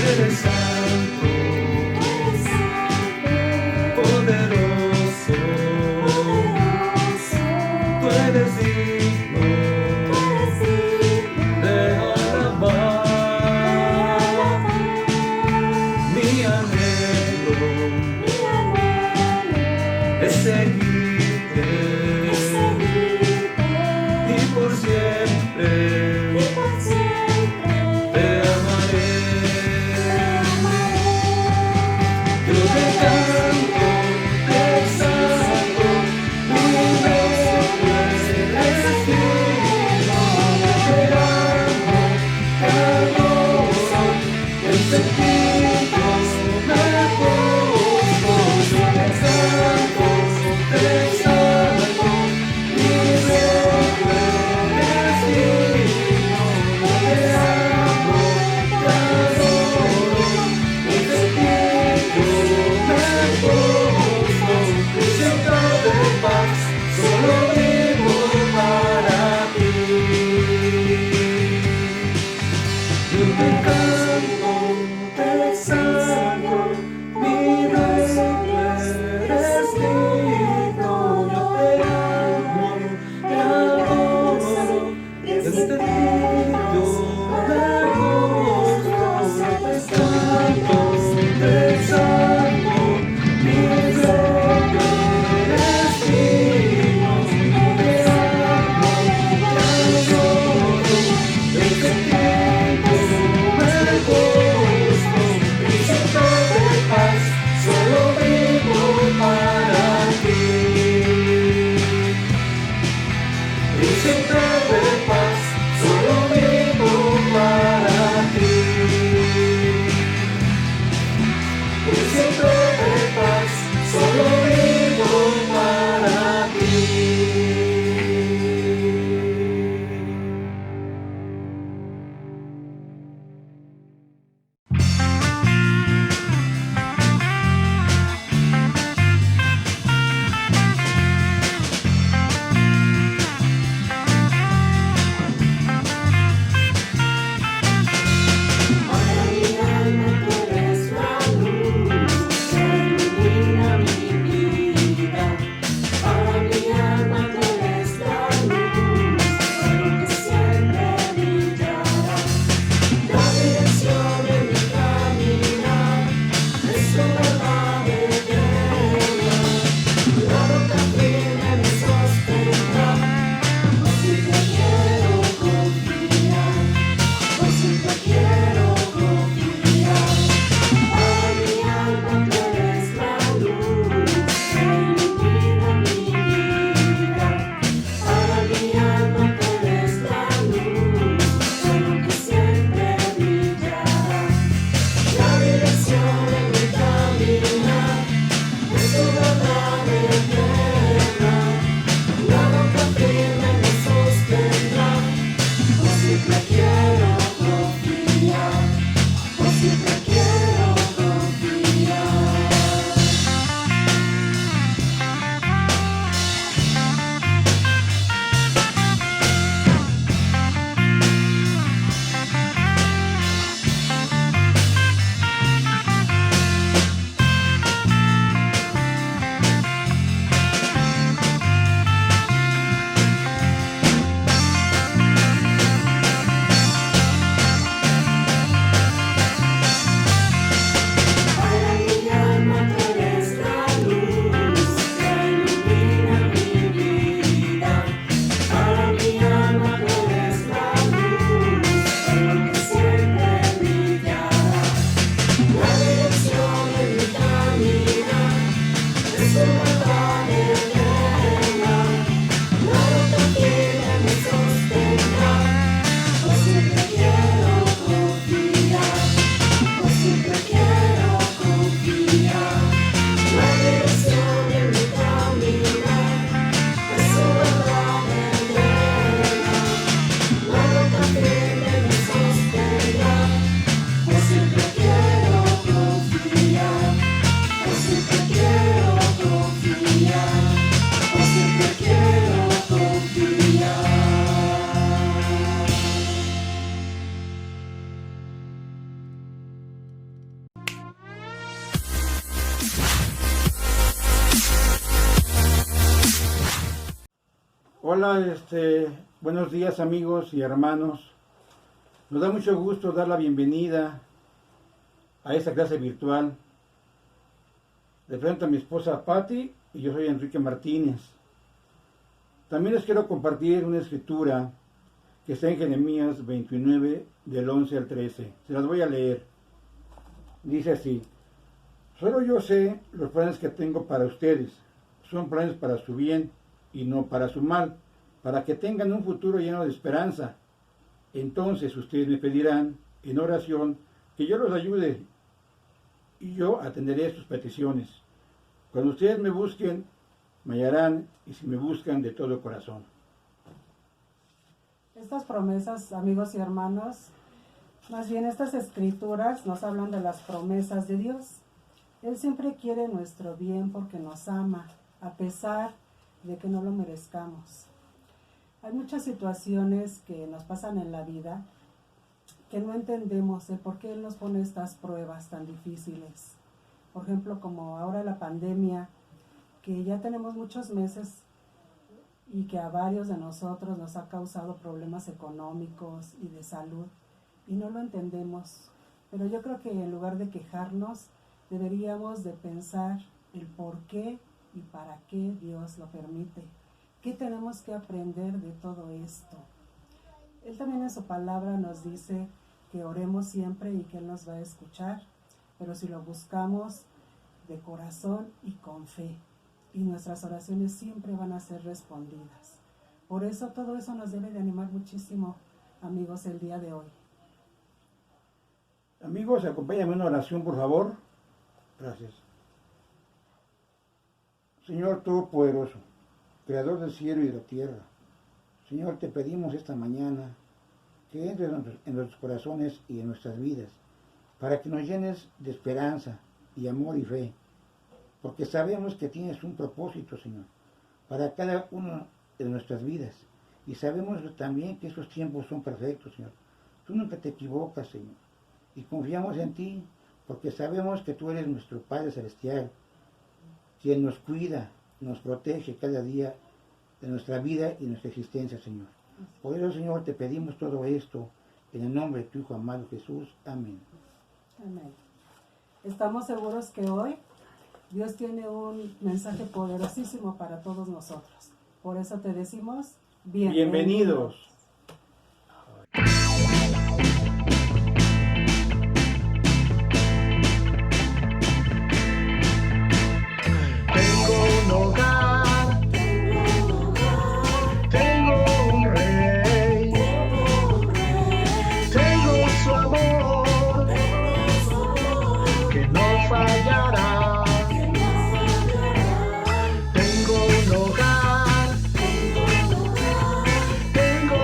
eres santo, poderoso, tú eres digno de alabar. Mi anhelo es seguirte y por siempre te amaré. Yo te canto, te exalto, mi Dios, tú eres digno. Te amo, te adoro, en ti yo me gozo. Yo te exalto, te Hola, buenos días amigos y hermanos. Nos da mucho gusto dar la bienvenida a esta clase virtual. Le presento a mi esposa Patti y yo soy Enrique Martínez. También les quiero compartir una escritura que está en Jeremías 29 del 11 al 13. Se las voy a leer. Dice así: solo yo sé los planes que tengo para ustedes. Son planes para su bien y no para su mal, para que tengan un futuro lleno de esperanza. Entonces ustedes me pedirán en oración que yo los ayude y yo atenderé sus peticiones. Cuando ustedes me busquen, me hallarán, y si me buscan de todo corazón. Estas promesas, amigos y hermanos, más bien estas escrituras nos hablan de las promesas de Dios. Él siempre quiere nuestro bien porque nos ama, a pesar de que no lo merezcamos. Hay muchas situaciones que nos pasan en la vida que no entendemos el por qué Él nos pone estas pruebas tan difíciles. Por ejemplo, como ahora la pandemia, que ya tenemos muchos meses y que a varios de nosotros nos ha causado problemas económicos y de salud, y no lo entendemos. Pero yo creo que en lugar de quejarnos, deberíamos de pensar el por qué y para qué Dios lo permite. ¿Qué tenemos que aprender de todo esto? Él también en su palabra nos dice que oremos siempre y que Él nos va a escuchar, pero si lo buscamos de corazón y con fe, y nuestras oraciones siempre van a ser respondidas. Por eso todo eso nos debe de animar muchísimo, amigos, el día de hoy. Amigos, acompáñame en una oración, por favor. Gracias. Señor Todopoderoso, Creador del cielo y de la tierra, Señor, te pedimos esta mañana que entres en nuestros corazones y en nuestras vidas, para que nos llenes de esperanza y amor y fe, porque sabemos que tienes un propósito, Señor, para cada una de nuestras vidas, y sabemos también que esos tiempos son perfectos, Señor. Tú nunca te equivocas, Señor, y confiamos en ti, porque sabemos que tú eres nuestro Padre Celestial, quien nos cuida, nos protege cada día de nuestra vida y nuestra existencia, Señor. Por eso, Señor, te pedimos todo esto en el nombre de tu Hijo amado Jesús. Amén. Amén. Estamos seguros que hoy Dios tiene un mensaje poderosísimo para todos nosotros. Por eso te decimos, Bienvenidos. Tengo un hogar, tengo un rey, tengo su amor que no fallará. Tengo un hogar, tengo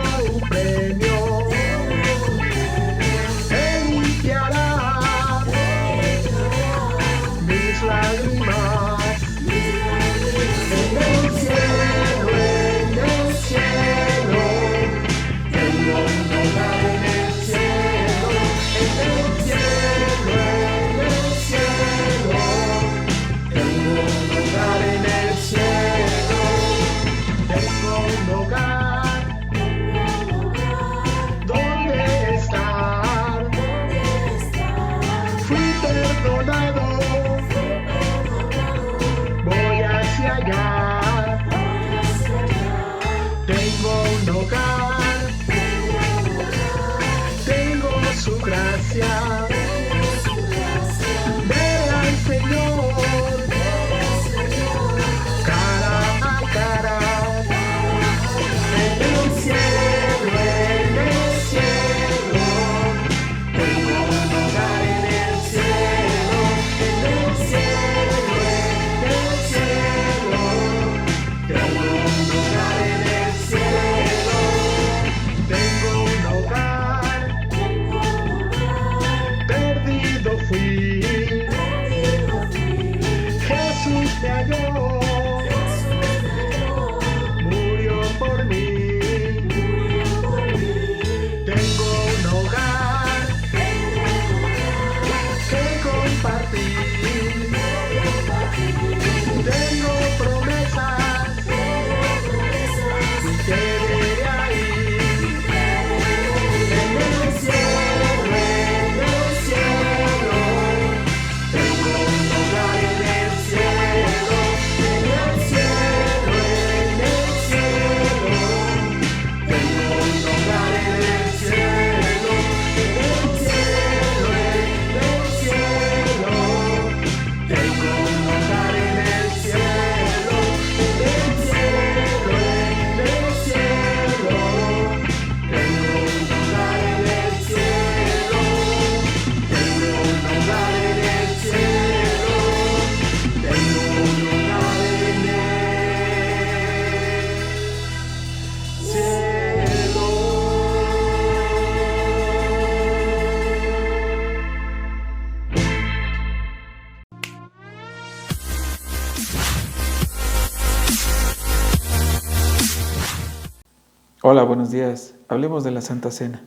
Hola, buenos días. Hablemos de la Santa Cena.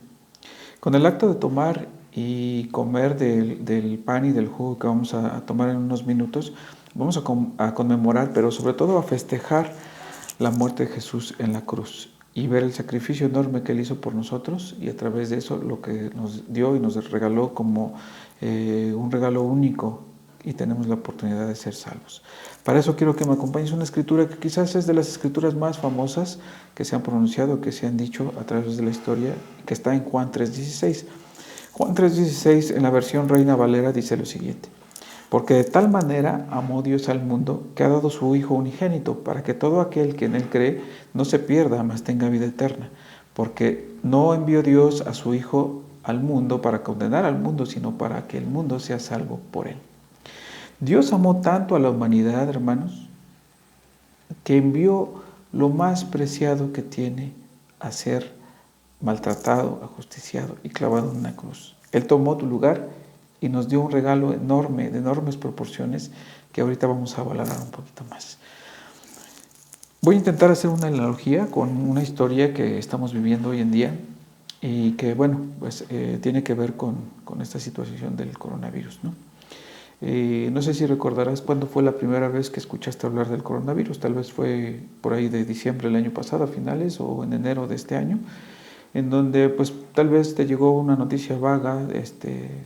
Con el acto de tomar y comer del pan y del jugo que vamos a tomar en unos minutos, vamos a conmemorar, pero sobre todo a festejar la muerte de Jesús en la cruz y ver el sacrificio enorme que Él hizo por nosotros y a través de eso lo que nos dio y nos regaló como un regalo único y tenemos la oportunidad de ser salvos. Para eso quiero que me acompañes una escritura que quizás es de las escrituras más famosas que se han pronunciado, que se han dicho a través de la historia, que está en Juan 3:16. Juan 3:16 en la versión Reina Valera dice lo siguiente: porque de tal manera amó Dios al mundo que ha dado su Hijo unigénito, para que todo aquel que en Él cree no se pierda, mas tenga vida eterna. Porque no envió Dios a su Hijo al mundo para condenar al mundo, sino para que el mundo sea salvo por Él. Dios amó tanto a la humanidad, hermanos, que envió lo más preciado que tiene a ser maltratado, ajusticiado y clavado en una cruz. Él tomó tu lugar y nos dio un regalo enorme, de enormes proporciones, que ahorita vamos a valorar un poquito más. Voy a intentar hacer una analogía con una historia que estamos viviendo hoy en día y que, bueno, pues tiene que ver con esta situación del coronavirus, ¿no? No sé si recordarás cuándo fue la primera vez que escuchaste hablar del coronavirus. Tal vez fue por ahí de diciembre del año pasado, a finales, o en enero de este año, en donde pues tal vez te llegó una noticia vaga,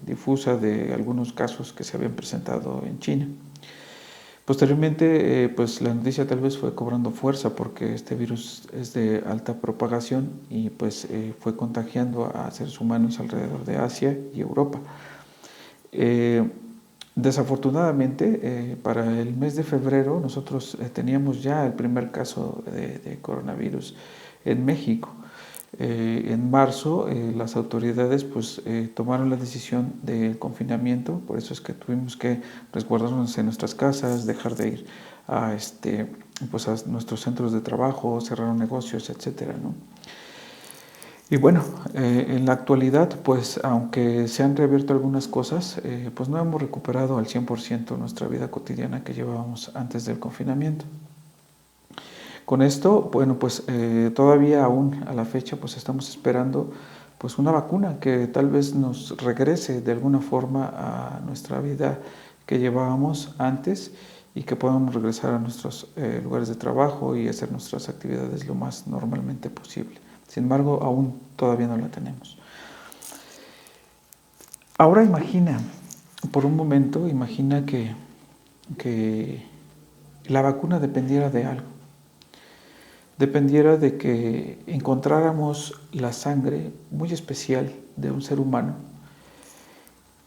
difusa de algunos casos que se habían presentado en China. Posteriormente, pues la noticia tal vez fue cobrando fuerza porque este virus es de alta propagación y pues fue contagiando a seres humanos alrededor de Asia y Europa. Desafortunadamente, para el mes de febrero nosotros teníamos ya el primer caso de coronavirus en México. En marzo las autoridades pues tomaron la decisión del confinamiento, por eso es que tuvimos que resguardarnos en nuestras casas, dejar de ir a, pues a nuestros centros de trabajo, cerraron negocios, etcétera, ¿no? Y bueno, en la actualidad, pues aunque se han reabierto algunas cosas, pues no hemos recuperado al 100% nuestra vida cotidiana que llevábamos antes del confinamiento. Con esto, bueno, pues todavía aún a la fecha, pues estamos esperando pues una vacuna que tal vez nos regrese de alguna forma a nuestra vida que llevábamos antes y que podamos regresar a nuestros lugares de trabajo y hacer nuestras actividades lo más normalmente posible. Sin embargo, aún todavía no la tenemos. Ahora imagina, por un momento, imagina que la vacuna dependiera de algo. Dependiera de que encontráramos la sangre muy especial de un ser humano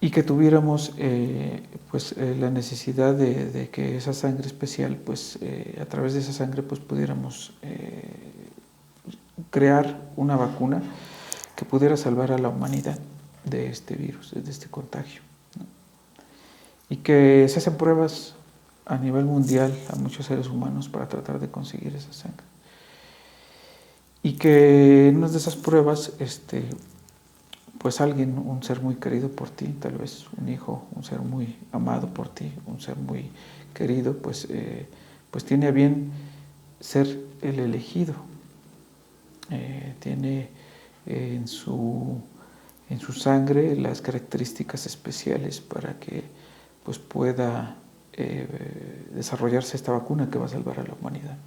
y que tuviéramos la necesidad de que esa sangre especial, pues a través de esa sangre, pues pudiéramos crear una vacuna que pudiera salvar a la humanidad de este virus, de este contagio, ¿no? Y que se hacen pruebas a nivel mundial a muchos seres humanos para tratar de conseguir esa sangre. Y que en una de esas pruebas, pues alguien, un ser muy querido por ti, tal vez un hijo, un ser muy amado por ti, un ser muy querido, pues tiene a bien ser el elegido. Tiene en su sangre las características especiales para que pues pueda desarrollarse esta vacuna que va a salvar a la humanidad.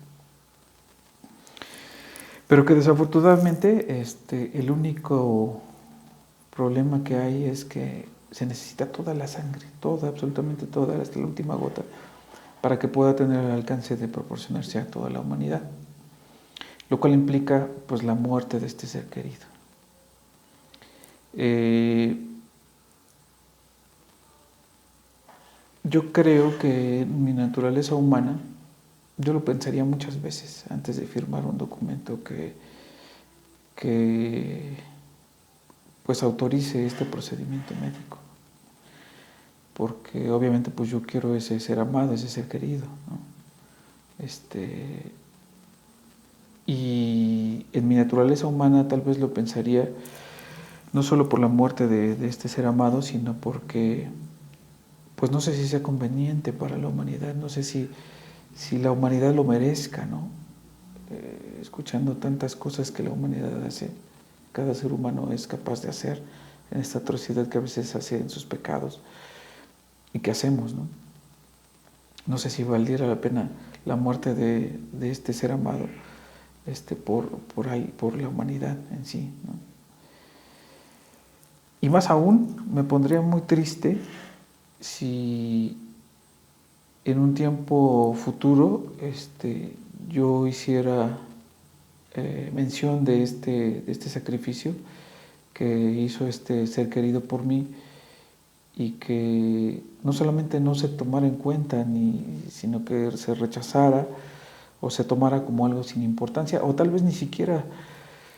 Pero que desafortunadamente el único problema que hay es que se necesita toda la sangre, toda, absolutamente toda, hasta la última gota, para que pueda tener el alcance de proporcionarse a toda la humanidad, lo cual implica pues la muerte de este ser querido. Yo creo que en mi naturaleza humana, yo lo pensaría muchas veces antes de firmar un documento que pues autorice este procedimiento médico, porque obviamente pues yo quiero ese ser amado, ese ser querido, ¿no? Y en mi naturaleza humana tal vez lo pensaría no solo por la muerte de este ser amado, sino porque pues no sé si sea conveniente para la humanidad, no sé si la humanidad lo merezca, ¿no? escuchando tantas cosas que la humanidad hace, cada ser humano es capaz de hacer en esta atrocidad que a veces hace en sus pecados y que hacemos, ¿no? No sé si valiera la pena la muerte de este ser amado por la humanidad en sí, ¿no? Y más aún, me pondría muy triste si en un tiempo futuro yo hiciera mención de este sacrificio que hizo este ser querido por mí, y que no solamente no se tomara en cuenta, sino que se rechazara o se tomara como algo sin importancia, o tal vez ni siquiera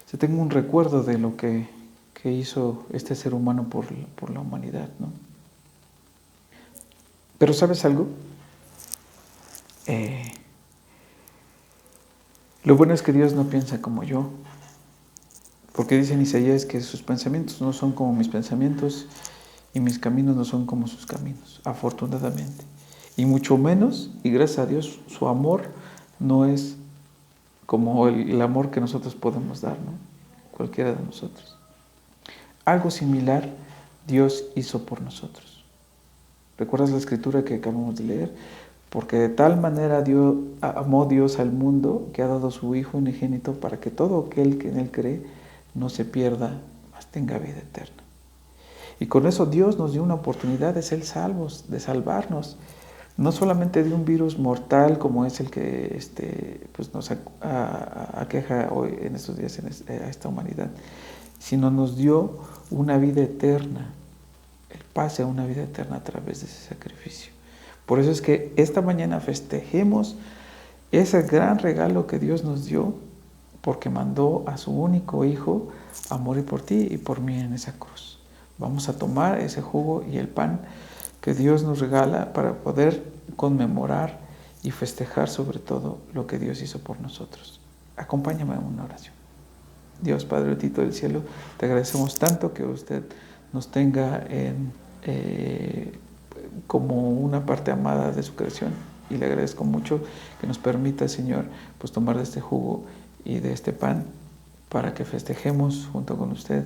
se tenga un recuerdo de lo que hizo este ser humano por la humanidad, ¿no? Pero ¿sabes algo? Lo bueno es que Dios no piensa como yo, porque dice en Isaías que sus pensamientos no son como mis pensamientos y mis caminos no son como sus caminos, afortunadamente. Y mucho menos, y gracias a Dios, su amor no es como el amor que nosotros podemos dar, ¿no? Cualquiera de nosotros. Algo similar Dios hizo por nosotros. ¿Recuerdas la escritura que acabamos de leer? Porque de tal manera amó Dios al mundo que ha dado su Hijo unigénito para que todo aquel que en Él cree no se pierda, mas tenga vida eterna. Y con eso Dios nos dio una oportunidad de ser salvos, de salvarnos, no solamente de un virus mortal como es el que pues nos aqueja hoy en estos días a esta humanidad, sino nos dio una vida eterna, el pase a una vida eterna a través de ese sacrificio. Por eso es que esta mañana festejemos ese gran regalo que Dios nos dio, porque mandó a su único Hijo a morir por ti y por mí en esa cruz. Vamos a tomar ese jugo y el pan que Dios nos regala para poder conmemorar y festejar sobre todo lo que Dios hizo por nosotros. Acompáñame en una oración. Dios Padre Tito del cielo, te agradecemos tanto que usted nos tenga como una parte amada de su creación, y le agradezco mucho que nos permita, Señor, pues tomar de este jugo y de este pan para que festejemos junto con usted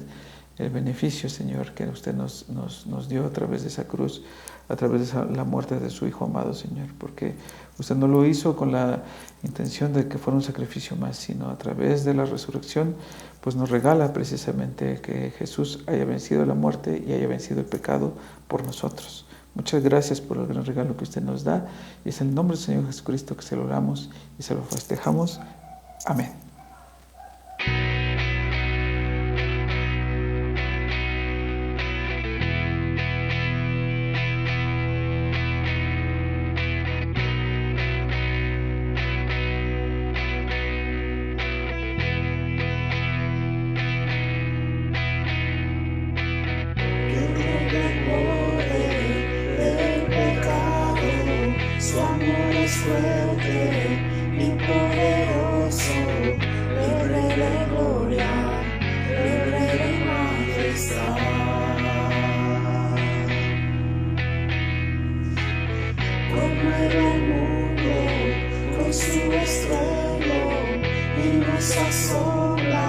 el beneficio, Señor, que usted nos dio a través de esa cruz, a través de la muerte de su Hijo amado, Señor, porque usted no lo hizo con la intención de que fuera un sacrificio más, sino a través de la resurrección, pues nos regala precisamente que Jesús haya vencido la muerte y haya vencido el pecado por nosotros. Muchas gracias por el gran regalo que usted nos da, y es en el nombre del Señor Jesucristo que se lo oramos y se lo festejamos. Amén. Su amor es fuerte y poderoso, el Rey de gloria, el Rey de majestad. Conmueve el mundo con su estruendo y nos asombra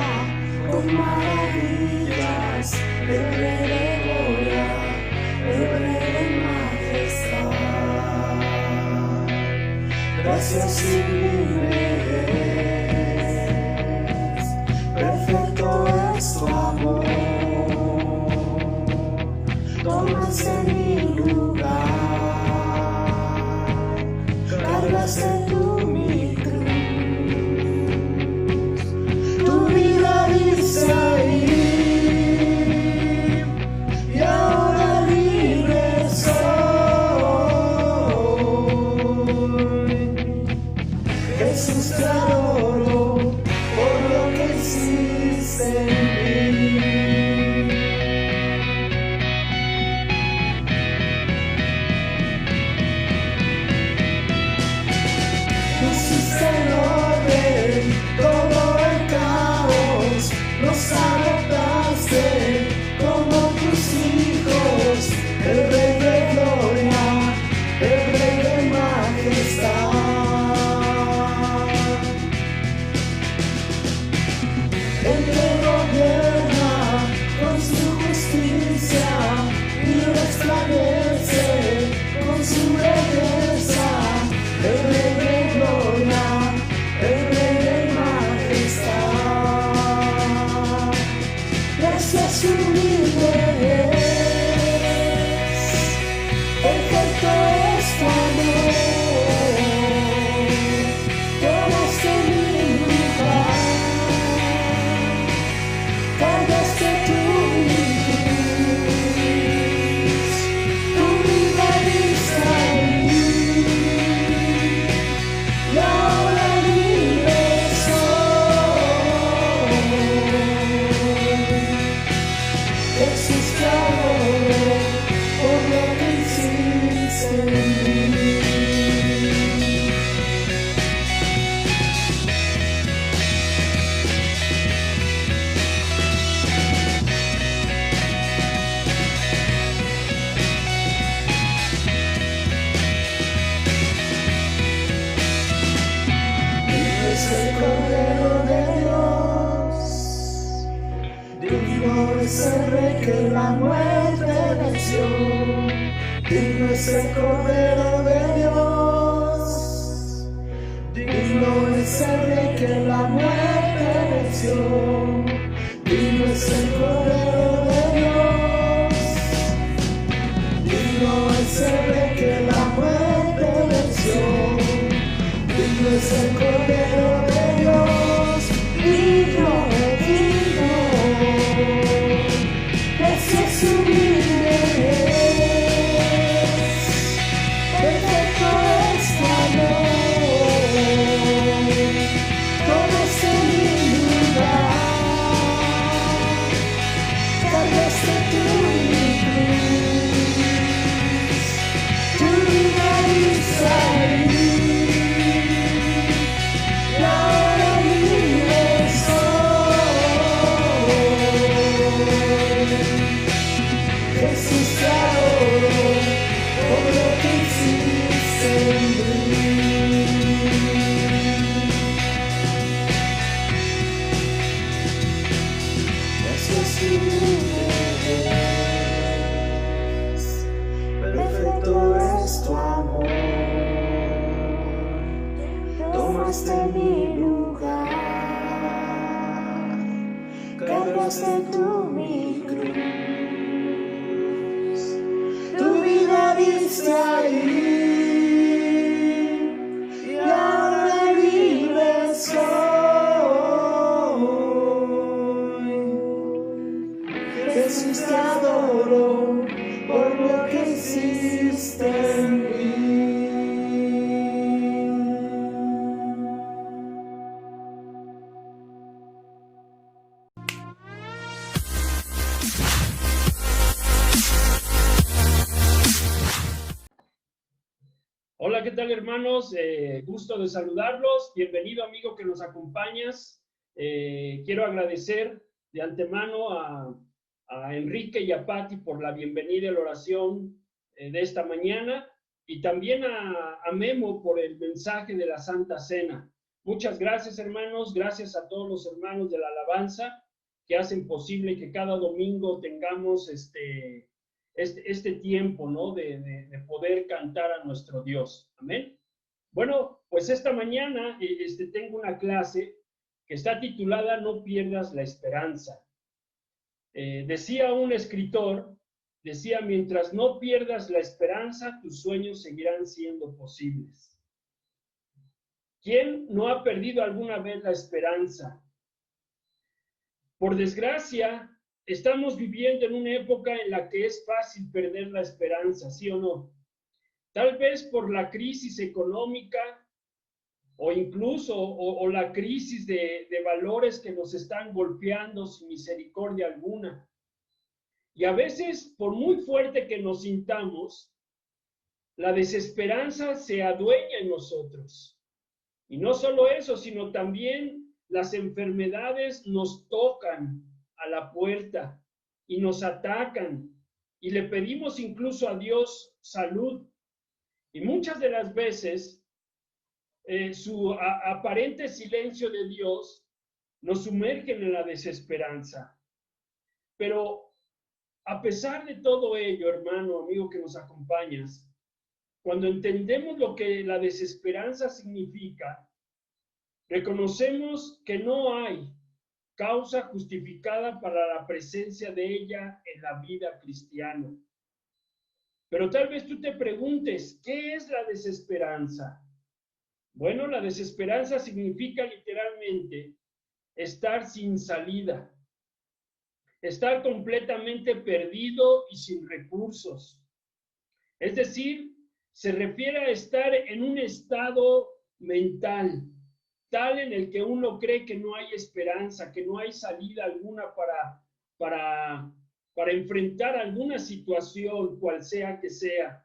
con maravillas, el Rey de gloria, el Rey de majestad. Gracias sublimes, perfecto es tu amor, tomas en mi lugar, cargas en mi cruz, tu vida dice ahí, y ahora libre soy. Jesús, te adoro por lo que hiciste en mí. Pusiste en orden todo el caos, nos adoptaste como tus hijos, el Rey de gloria, el Rey de majestad. es el Cordero de Dios. Digno es el Rey que la muerte venció. Digno es el Cordero de Dios. Digno es el Rey que la muerte venció. Digno es el Cordero de Dios. Digno es el Rey que la muerte venció. Digno es el Cordero de Dios. Digno, digno. Jesús humilde es. Perfecto es tu amor. Tomaste mi lugar. Cargaste tu cruz. Tu vida hizo ahí. Y ahora libre soy. Jesús te adoro por lo que hiciste en mí. Jesús es, perfecto es tu amor. Tomaste mi lugar, cargaste tú mi cruz. Tu vida diste ahí, y ahora libre soy. Jesús te adoro por lo que hiciste en mí. Hola, ¿qué tal, hermanos? Gusto de saludarlos. Bienvenido, amigo, que nos acompañas. Quiero agradecer de antemano a Enrique y a Patti por la bienvenida y la oración de esta mañana, y también a Memo por el mensaje de la Santa Cena. Muchas gracias, hermanos. Gracias a todos los hermanos de la alabanza que hacen posible que cada domingo tengamos este tiempo, ¿no? De poder cantar a nuestro Dios. Amén. Bueno, pues esta mañana tengo una clase que está titulada No pierdas la esperanza. Decía un escritor, decía, mientras no pierdas la esperanza, tus sueños seguirán siendo posibles. ¿Quién no ha perdido alguna vez la esperanza? Por desgracia, estamos viviendo en una época en la que es fácil perder la esperanza, ¿sí o no? Tal vez por la crisis económica o incluso o la crisis de valores que nos están golpeando sin misericordia alguna. Y a veces, por muy fuerte que nos sintamos, la desesperanza se adueña en nosotros. Y no solo eso, sino también las enfermedades nos tocan a la puerta y nos atacan y le pedimos incluso a Dios salud. Y muchas de las veces su aparente silencio de Dios nos sumerge en la desesperanza. Pero a pesar de todo ello, hermano, amigo que nos acompañas, cuando entendemos lo que la desesperanza significa, reconocemos que no hay causa justificada para la presencia de ella en la vida cristiana. Pero tal vez tú te preguntes, ¿qué es la desesperanza? Bueno, la desesperanza significa literalmente estar sin salida, estar completamente perdido y sin recursos. Es decir, se refiere a estar en un estado mental, tal en el que uno cree que no hay esperanza, que no hay salida alguna para enfrentar alguna situación, cual sea que sea.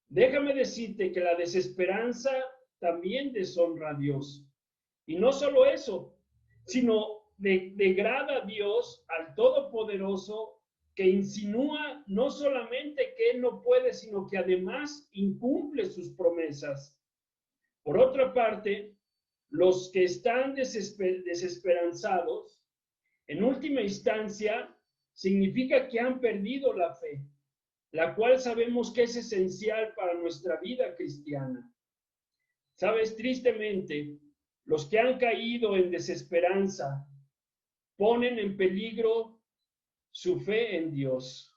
Déjame decirte que la desesperanza también deshonra a Dios. Y no solo eso, sino degrada a Dios, al Todopoderoso, que insinúa no solamente que Él no puede, sino que además incumple sus promesas. Por otra parte, los que están desesperanzados, en última instancia, significa que han perdido la fe, la cual sabemos que es esencial para nuestra vida cristiana. Sabes, tristemente, los que han caído en desesperanza ponen en peligro su fe en Dios.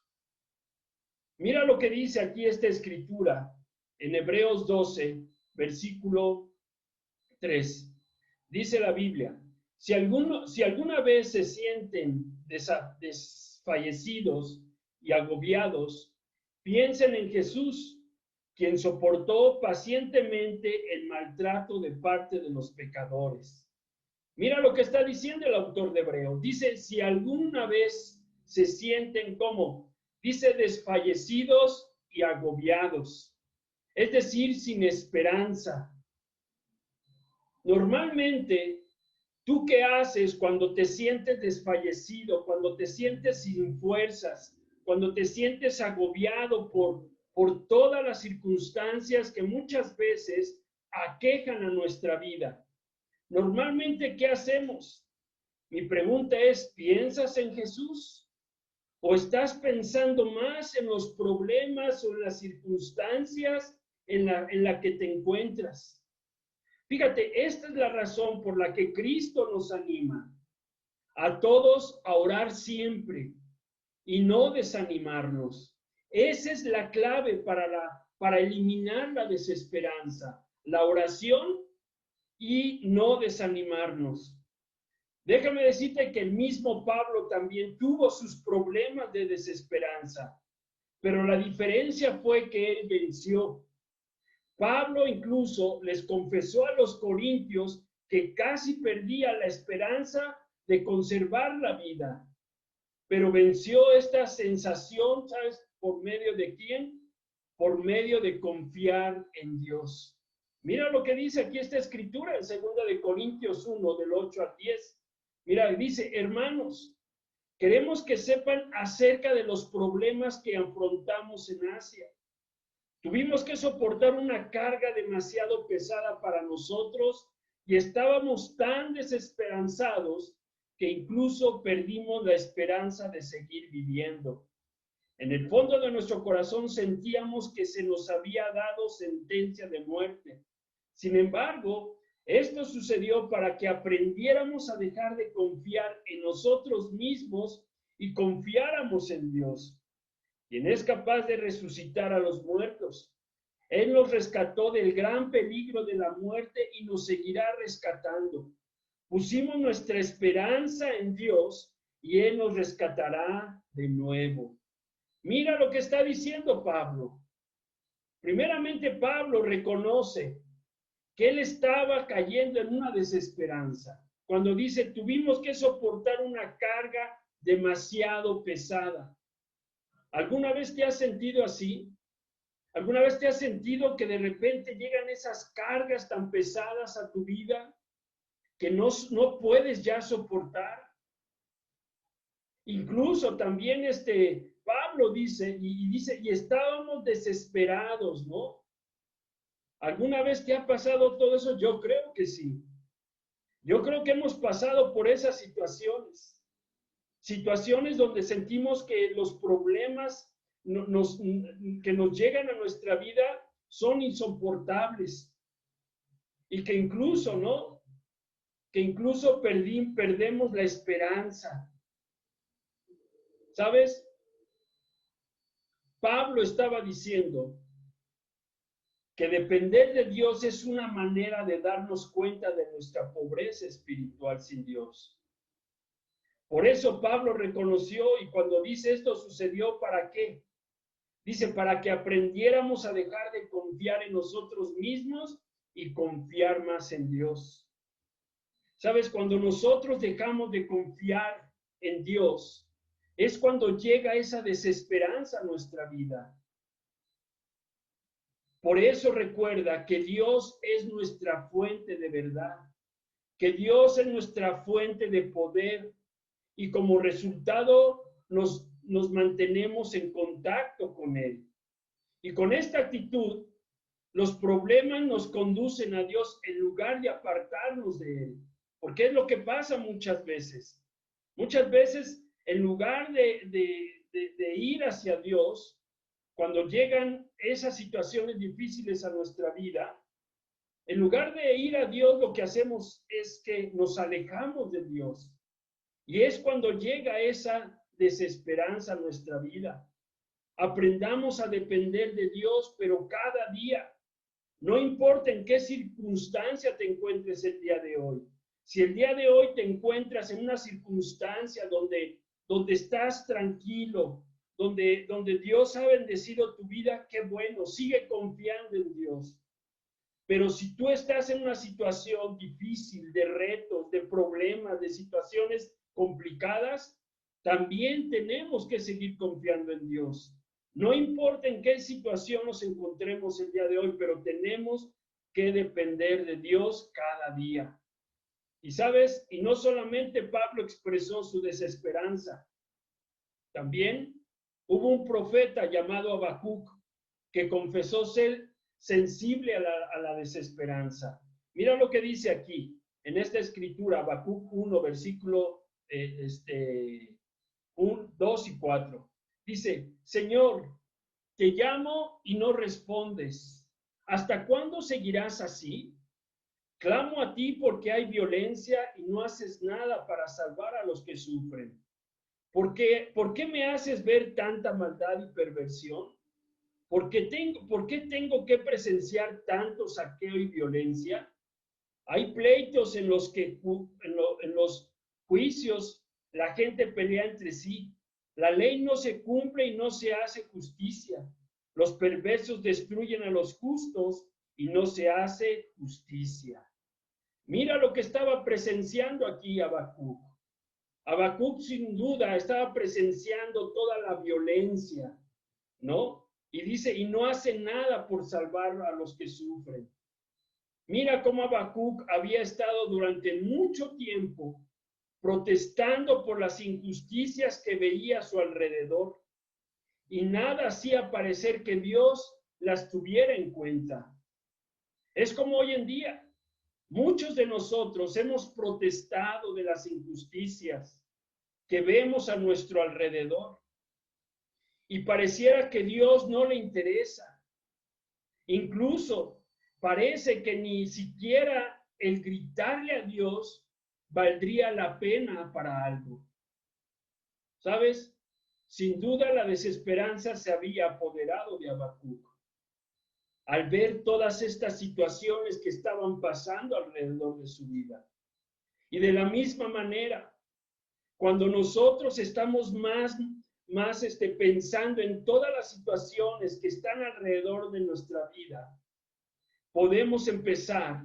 Mira lo que dice aquí esta escritura en Hebreos 12, versículo 3. Dice la Biblia, si alguna vez se sienten desfallecidos y agobiados, piensen en Jesús, quien soportó pacientemente el maltrato de parte de los pecadores. Mira lo que está diciendo el autor de Hebreos. Dice, si alguna vez se sienten como, dice, desfallecidos y agobiados, es decir, sin esperanza. Normalmente, ¿tú qué haces cuando te sientes desfallecido, cuando te sientes sin fuerzas, cuando te sientes agobiado por todas las circunstancias que muchas veces aquejan a nuestra vida? Normalmente, ¿qué hacemos? Mi pregunta es, ¿piensas en Jesús? ¿O estás pensando más en los problemas o en las circunstancias en la que te encuentras? Fíjate, esta es la razón por la que Cristo nos anima a todos a orar siempre y no desanimarnos. Esa es la clave para eliminar la desesperanza, la oración y no desanimarnos. Déjame decirte que el mismo Pablo también tuvo sus problemas de desesperanza, pero la diferencia fue que él venció. Pablo incluso les confesó a los corintios que casi perdía la esperanza de conservar la vida, pero venció esta sensación, ¿sabes? ¿Por medio de quién? Por medio de confiar en Dios. Mira lo que dice aquí esta escritura en 2 de Corintios 1, del 8 al 10. Mira, dice, hermanos, queremos que sepan acerca de los problemas que afrontamos en Asia. Tuvimos que soportar una carga demasiado pesada para nosotros y estábamos tan desesperanzados que incluso perdimos la esperanza de seguir viviendo. En el fondo de nuestro corazón sentíamos que se nos había dado sentencia de muerte. Sin embargo, esto sucedió para que aprendiéramos a dejar de confiar en nosotros mismos y confiáramos en Dios, quien es capaz de resucitar a los muertos. Él nos rescató del gran peligro de la muerte y nos seguirá rescatando. Pusimos nuestra esperanza en Dios y Él nos rescatará de nuevo. Mira lo que está diciendo Pablo. Primeramente, Pablo reconoce que él estaba cayendo en una desesperanza. Cuando dice, tuvimos que soportar una carga demasiado pesada. ¿Alguna vez te has sentido así? ¿Alguna vez te has sentido que de repente llegan esas cargas tan pesadas a tu vida que no puedes ya soportar? Incluso también Pablo dice, y estábamos desesperados, ¿no? ¿Alguna vez te ha pasado todo eso? Yo creo que sí. Yo creo que hemos pasado por esas situaciones. Situaciones donde sentimos que los problemas que nos llegan a nuestra vida son insoportables. Y que incluso, ¿no? Que incluso perdemos la esperanza. ¿Sabes? Pablo estaba diciendo que depender de Dios es una manera de darnos cuenta de nuestra pobreza espiritual sin Dios. Por eso Pablo reconoció, y cuando dice esto sucedió, ¿para qué? Dice, para que aprendiéramos a dejar de confiar en nosotros mismos y confiar más en Dios. ¿Sabes? Cuando nosotros dejamos de confiar en Dios, es cuando llega esa desesperanza a nuestra vida. Por eso recuerda que Dios es nuestra fuente de verdad, que Dios es nuestra fuente de poder y como resultado nos mantenemos en contacto con Él. Y con esta actitud Los problemas nos conducen a Dios en lugar de apartarnos de Él. Porque es lo que pasa muchas veces. Muchas veces, en lugar de ir hacia Dios, cuando llegan esas situaciones difíciles a nuestra vida, en lugar de ir a Dios, lo que hacemos es que nos alejamos de Dios. Y es cuando llega esa desesperanza a nuestra vida. Aprendamos a depender de Dios, pero cada día. No importa en qué circunstancia te encuentres el día de hoy. Si el día de hoy te encuentras en una circunstancia donde estás tranquilo, donde Dios ha bendecido tu vida, qué bueno, sigue confiando en Dios. Pero si tú estás en una situación difícil, de retos, de problemas, de situaciones complicadas, también tenemos que seguir confiando en Dios. No importa en qué situación nos encontremos el día de hoy, pero tenemos que depender de Dios cada día. Y sabes, y no solamente Pablo expresó su desesperanza, también hubo un profeta llamado Habacuc que confesó ser sensible a la desesperanza. Mira lo que dice aquí, en esta escritura, Habacuc 1, versículo 2 y 4. Dice, Señor, te llamo y no respondes. ¿Hasta cuándo seguirás así? Clamo a ti porque hay violencia y no haces nada para salvar a los que sufren. ¿Por qué me haces ver tanta maldad y perversión? ¿Por qué tengo que presenciar tanto saqueo y violencia? Hay pleitos en los juicios la gente pelea entre sí. La ley no se cumple y no se hace justicia. Los perversos destruyen a los justos y no se hace justicia. Mira lo que estaba presenciando aquí Habacuc. Habacuc sin duda estaba presenciando toda la violencia, ¿no? Y dice, y no hace nada por salvar a los que sufren. Mira cómo Habacuc había estado durante mucho tiempo protestando por las injusticias que veía a su alrededor. Y nada hacía parecer que Dios las tuviera en cuenta. Es como hoy en día. Muchos de nosotros hemos protestado de las injusticias que vemos a nuestro alrededor. Y pareciera que Dios no le interesa. Incluso parece que ni siquiera el gritarle a Dios valdría la pena para algo. ¿Sabes? Sin duda la desesperanza se había apoderado de Habacuc. Al ver todas estas situaciones que estaban pasando alrededor de su vida. Y de la misma manera, cuando nosotros estamos más pensando en todas las situaciones que están alrededor de nuestra vida, podemos empezar,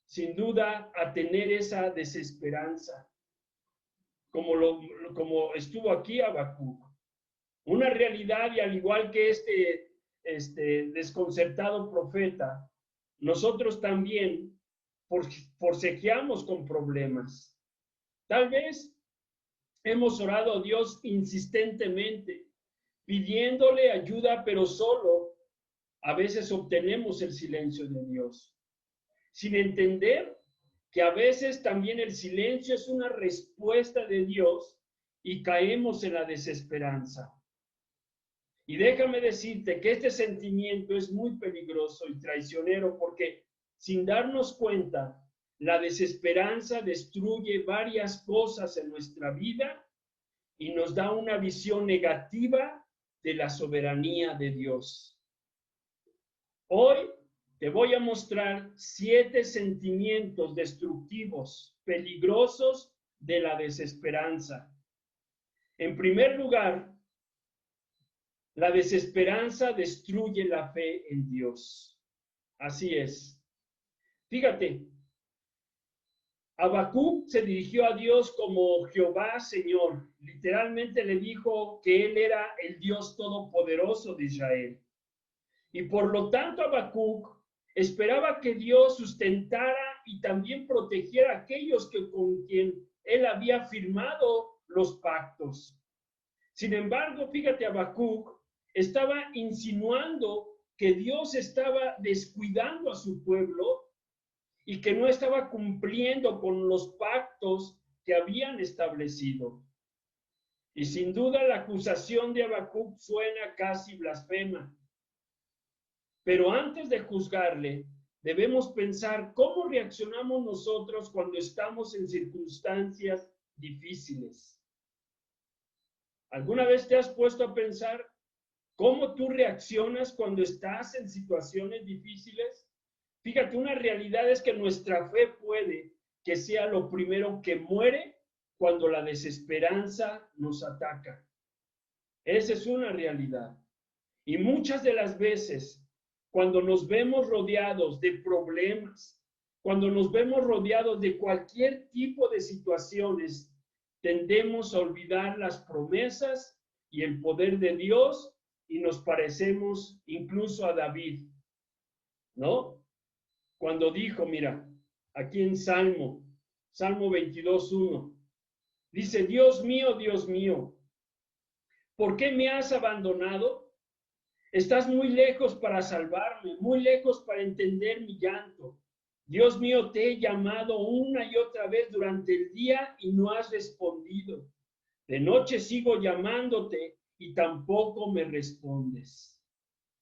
sin duda, a tener esa desesperanza, como estuvo aquí Habacuc. Una realidad, y al igual que este desconcertado profeta, nosotros también forcejeamos con problemas. Tal vez hemos orado a Dios insistentemente, pidiéndole ayuda, pero solo a veces obtenemos el silencio de Dios, sin entender que a veces también el silencio es una respuesta de Dios y caemos en la desesperanza. Y déjame decirte que este sentimiento es muy peligroso y traicionero porque sin darnos cuenta, la desesperanza destruye varias cosas en nuestra vida y nos da una visión negativa de la soberanía de Dios. Hoy te voy a mostrar 7 sentimientos destructivos, peligrosos de la desesperanza. En primer lugar, la desesperanza destruye la fe en Dios. Así es. Fíjate, Habacuc se dirigió a Dios como Jehová Señor. Literalmente le dijo que Él era el Dios todopoderoso de Israel. Y por lo tanto Habacuc esperaba que Dios sustentara y también protegiera a aquellos con quien Él había firmado los pactos. Sin embargo, fíjate, Habacuc estaba insinuando que Dios estaba descuidando a su pueblo y que no estaba cumpliendo con los pactos que habían establecido. Y sin duda la acusación de Habacuc suena casi blasfema. Pero antes de juzgarle, debemos pensar cómo reaccionamos nosotros cuando estamos en circunstancias difíciles. ¿Alguna vez te has puesto a pensar cómo tú reaccionas cuando estás en situaciones difíciles? Fíjate, una realidad es que nuestra fe puede que sea lo primero que muere cuando la desesperanza nos ataca. Esa es una realidad. Y muchas de las veces, cuando nos vemos rodeados de problemas, cuando nos vemos rodeados de cualquier tipo de situaciones, tendemos a olvidar las promesas y el poder de Dios y nos parecemos incluso a David, ¿no? Cuando dijo, mira, aquí en Salmo 22:1, dice, Dios mío, ¿por qué me has abandonado? Estás muy lejos para salvarme, muy lejos para entender mi llanto. Dios mío, te he llamado una y otra vez durante el día y no has respondido. De noche sigo llamándote y tampoco me respondes.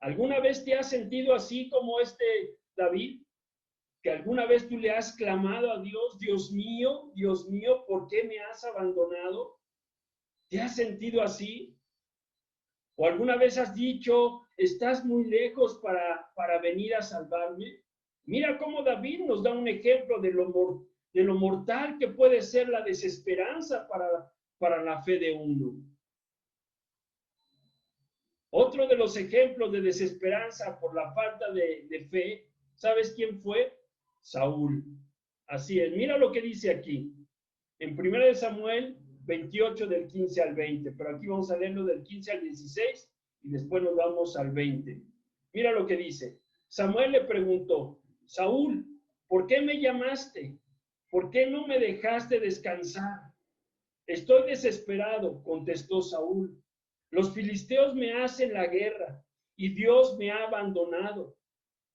¿Alguna vez te has sentido así como este David? ¿Que alguna vez tú le has clamado a Dios, Dios mío, ¿por qué me has abandonado? ¿Te has sentido así? ¿O alguna vez has dicho, estás muy lejos para venir a salvarme? Mira cómo David nos da un ejemplo de lo mortal que puede ser la desesperanza para la fe de uno. Otro de los ejemplos de desesperanza por la falta de fe, ¿sabes quién fue? Saúl. Así es, mira lo que dice aquí, en 1 Samuel 28 del 15 al 20, pero aquí vamos a leerlo del 15 al 16 y después nos vamos al 20. Mira lo que dice. Samuel le preguntó, Saúl, ¿por qué me llamaste? ¿Por qué no me dejaste descansar? Estoy desesperado, contestó Saúl. Los filisteos me hacen la guerra y Dios me ha abandonado.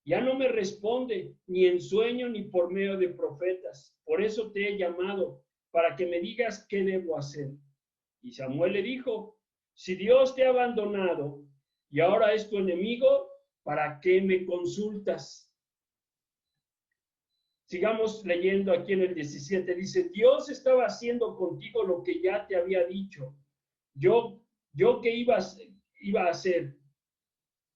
Ya no me responde ni en sueño ni por medio de profetas. Por eso te he llamado, para que me digas qué debo hacer. Y Samuel le dijo, si Dios te ha abandonado y ahora es tu enemigo, ¿para qué me consultas? Sigamos leyendo aquí en el 17. Dice, Dios estaba haciendo contigo lo que ya te había dicho. Yo qué iba a hacer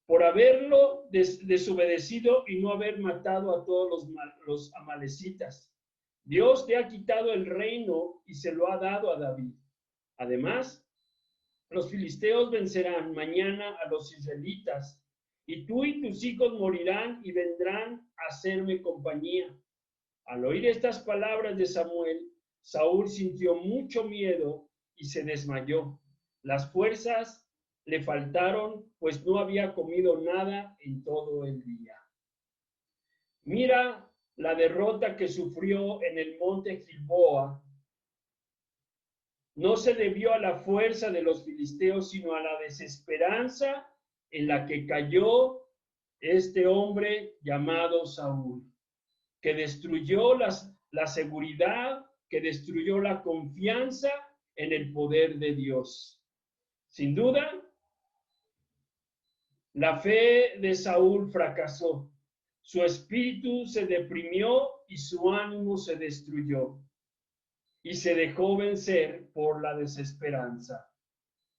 por haberlo desobedecido y no haber matado a todos los amalecitas. Dios te ha quitado el reino y se lo ha dado a David. Además, los filisteos vencerán mañana a los israelitas, y tú y tus hijos morirán y vendrán a hacerme compañía. Al oír estas palabras de Samuel, Saúl sintió mucho miedo y se desmayó. Las fuerzas le faltaron, pues no había comido nada en todo el día. Mira la derrota que sufrió en el monte Gilboa. No se debió a la fuerza de los filisteos, sino a la desesperanza en la que cayó este hombre llamado Saúl, que destruyó la seguridad, que destruyó la confianza en el poder de Dios. Sin duda, la fe de Saúl fracasó. Su espíritu se deprimió y su ánimo se destruyó. Y se dejó vencer por la desesperanza.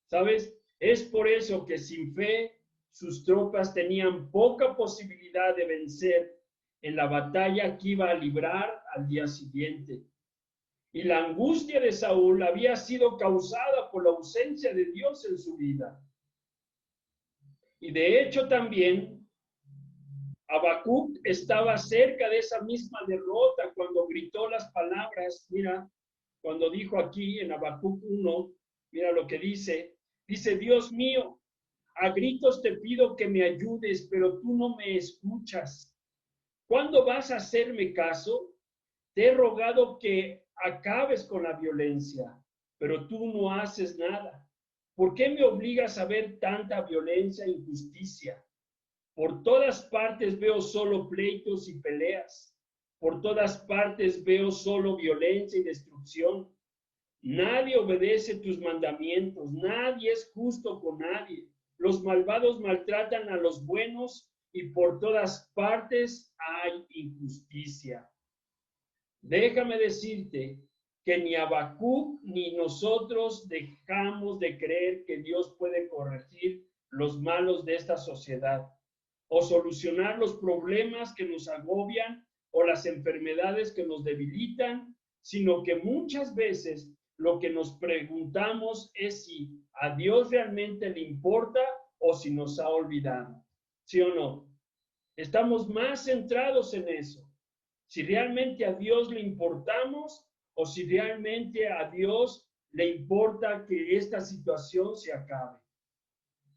¿Sabes? Es por eso que sin fe sus tropas tenían poca posibilidad de vencer en la batalla que iba a librar al día siguiente. Y la angustia de Saúl había sido causada por la ausencia de Dios en su vida. Y de hecho también Habacuc estaba cerca de esa misma derrota cuando gritó las palabras, mira, cuando dijo aquí en Habacuc 1, mira lo que dice, Dios mío, a gritos te pido que me ayudes, pero tú no me escuchas. ¿Cuándo vas a hacerme caso? Te he rogado que acabes con la violencia, pero tú no haces nada. ¿Por qué me obligas a ver tanta violencia e injusticia? Por todas partes veo solo pleitos y peleas. Por todas partes veo solo violencia y destrucción. Nadie obedece tus mandamientos. Nadie es justo con nadie. Los malvados maltratan a los buenos y por todas partes hay injusticia. Déjame decirte que ni Habacuc ni nosotros dejamos de creer que Dios puede corregir los malos de esta sociedad o solucionar los problemas que nos agobian o las enfermedades que nos debilitan, sino que muchas veces lo que nos preguntamos es si a Dios realmente le importa o si nos ha olvidado. ¿Sí o no? Estamos más centrados en eso. Si realmente a Dios le importamos o si realmente a Dios le importa que esta situación se acabe.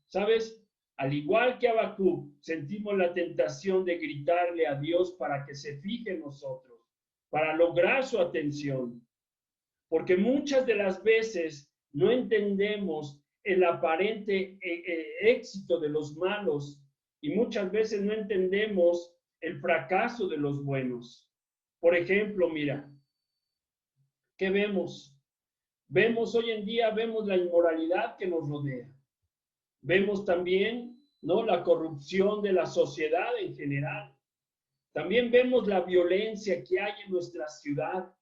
¿Sabes? Al igual que Habacuc, sentimos la tentación de gritarle a Dios para que se fije en nosotros, para lograr su atención. Porque muchas de las veces no entendemos el aparente éxito de los malos y muchas veces no entendemos el fracaso de los buenos. Por ejemplo, mira, ¿qué vemos? Vemos hoy en día, vemos la inmoralidad que nos rodea. Vemos también, ¿no?, la corrupción de la sociedad en general. También vemos la violencia que hay en nuestra ciudad.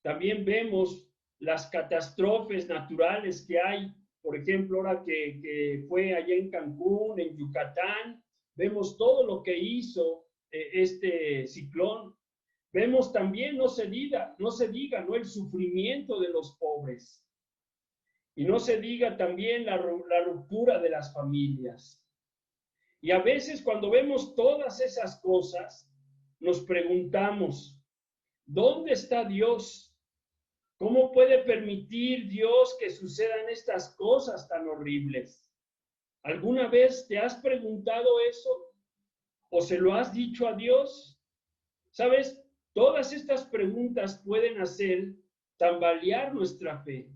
También vemos las catástrofes naturales que hay. Por ejemplo, ahora que fue allá en Cancún, en Yucatán, vemos todo lo que hizo este ciclón. Vemos también, no se diga, ¿no?, el sufrimiento de los pobres. Y no se diga también la ruptura de las familias. Y a veces cuando vemos todas esas cosas, nos preguntamos, ¿dónde está Dios? ¿Cómo puede permitir Dios que sucedan estas cosas tan horribles? ¿Alguna vez te has preguntado eso? ¿O se lo has dicho a Dios? ¿Sabes? Todas estas preguntas pueden hacer tambalear nuestra fe.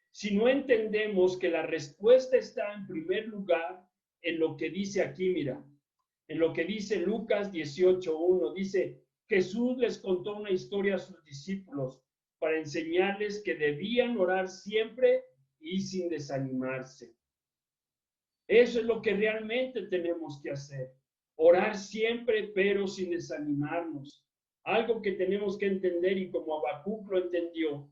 Si no entendemos que la respuesta está en primer lugar en lo que dice aquí, mira, en lo que dice Lucas 18:1, dice, Jesús les contó una historia a sus discípulos para enseñarles que debían orar siempre y sin desanimarse. Eso es lo que realmente tenemos que hacer, orar siempre pero sin desanimarnos. Algo que tenemos que entender y como Habacuc lo entendió,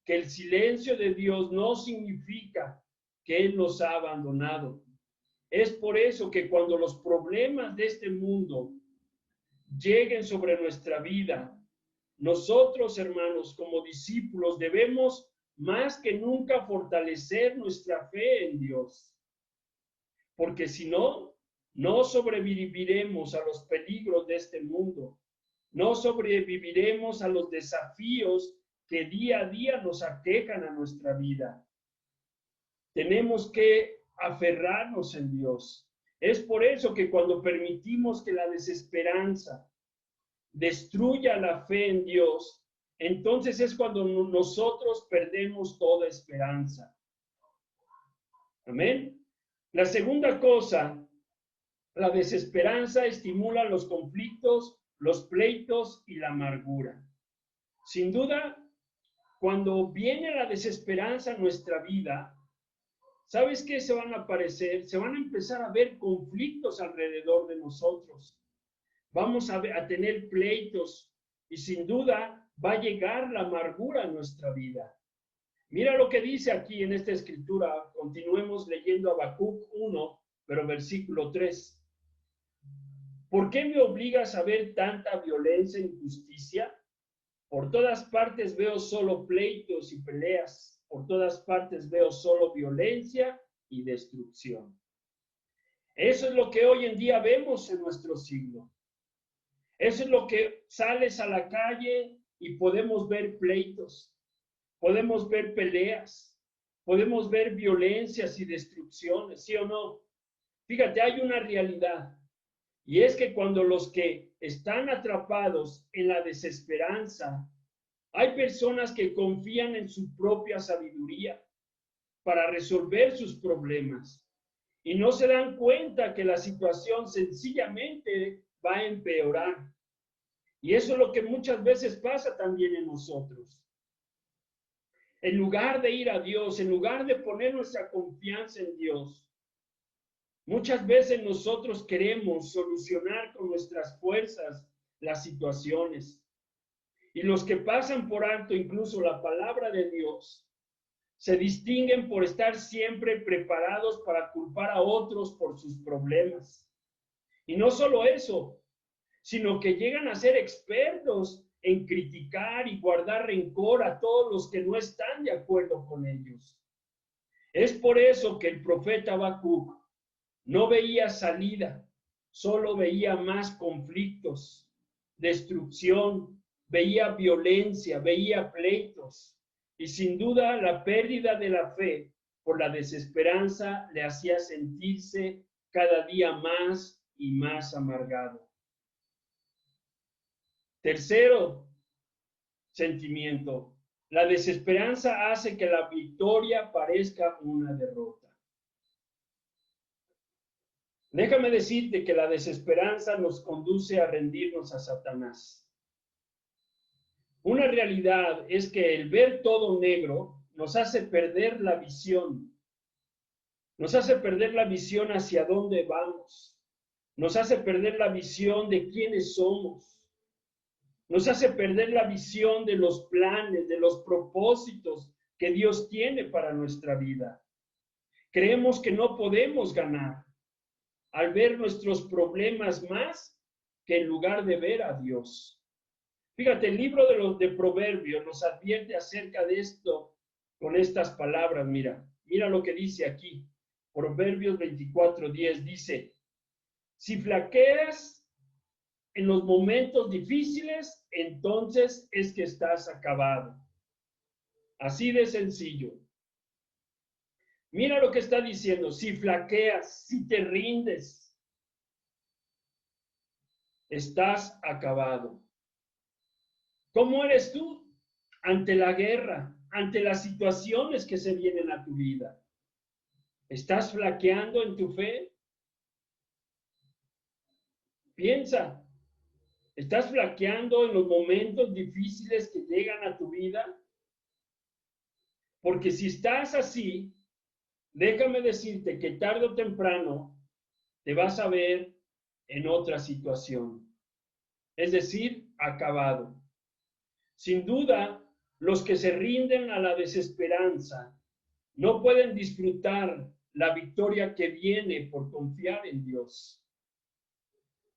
que el silencio de Dios no significa que Él nos ha abandonado. Es por eso que cuando los problemas de este mundo lleguen sobre nuestra vida, nosotros, hermanos, como discípulos, debemos más que nunca fortalecer nuestra fe en Dios. Porque si no, no sobreviviremos a los peligros de este mundo. No sobreviviremos a los desafíos que día a día nos aquejan a nuestra vida. Tenemos que aferrarnos en Dios. Es por eso que cuando permitimos que la desesperanza destruya la fe en Dios, entonces es cuando nosotros perdemos toda esperanza. Amén. La segunda cosa, la desesperanza estimula los conflictos, los pleitos y la amargura. Sin duda, cuando viene la desesperanza en nuestra vida, ¿sabes qué se van a aparecer? Se van a empezar a ver conflictos alrededor de nosotros. Vamos a tener pleitos y sin duda va a llegar la amargura a nuestra vida. Mira lo que dice aquí en esta escritura. Continuemos leyendo Habacuc 1, pero versículo 3. ¿Por qué me obligas a ver tanta violencia e injusticia? Por todas partes veo solo pleitos y peleas. Por todas partes veo solo violencia y destrucción. Eso es lo que hoy en día vemos en nuestro siglo. Eso es lo que sales a la calle y podemos ver pleitos, podemos ver peleas, podemos ver violencias y destrucciones, ¿sí o no? Fíjate, hay una realidad. Y es que cuando los que están atrapados en la desesperanza, hay personas que confían en su propia sabiduría para resolver sus problemas. y no se dan cuenta que la situación sencillamente va a empeorar. Y eso es lo que muchas veces pasa también en nosotros. En lugar de ir a Dios, en lugar de poner nuestra confianza en Dios, muchas veces nosotros queremos solucionar con nuestras fuerzas las situaciones. Y los que pasan por alto incluso la palabra de Dios, se distinguen por estar siempre preparados para culpar a otros por sus problemas. Y no solo eso, sino que llegan a ser expertos en criticar y guardar rencor a todos los que no están de acuerdo con ellos. Es por eso que el profeta Habacuc no veía salida, solo veía más conflictos, destrucción, veía violencia, veía pleitos. Y sin duda la pérdida de la fe por la desesperanza le hacía sentirse cada día más y más amargado. Tercero sentimiento, la desesperanza hace que la victoria parezca una derrota. Déjame decirte que la desesperanza nos conduce a rendirnos a Satanás. Una realidad es que el ver todo negro nos hace perder la visión. Nos hace perder la visión hacia dónde vamos. Nos hace perder la visión de quiénes somos. Nos hace perder la visión de los planes, de los propósitos que Dios tiene para nuestra vida. Creemos que no podemos ganar al ver nuestros problemas más que en lugar de ver a Dios. Fíjate, el libro de Proverbios nos advierte acerca de esto con estas palabras. Mira lo que dice aquí. Proverbios 24:10 dice, si flaqueas en los momentos difíciles, entonces es que estás acabado. Así de sencillo. Mira lo que está diciendo, si flaqueas, si te rindes, estás acabado. ¿Cómo eres tú ante la guerra, ante las situaciones que se vienen a tu vida? ¿Estás flaqueando en tu fe? Piensa, ¿estás flaqueando en los momentos difíciles que llegan a tu vida? Porque si estás así, déjame decirte que tarde o temprano te vas a ver en otra situación. Es decir, acabado. Sin duda, los que se rinden a la desesperanza no pueden disfrutar la victoria que viene por confiar en Dios.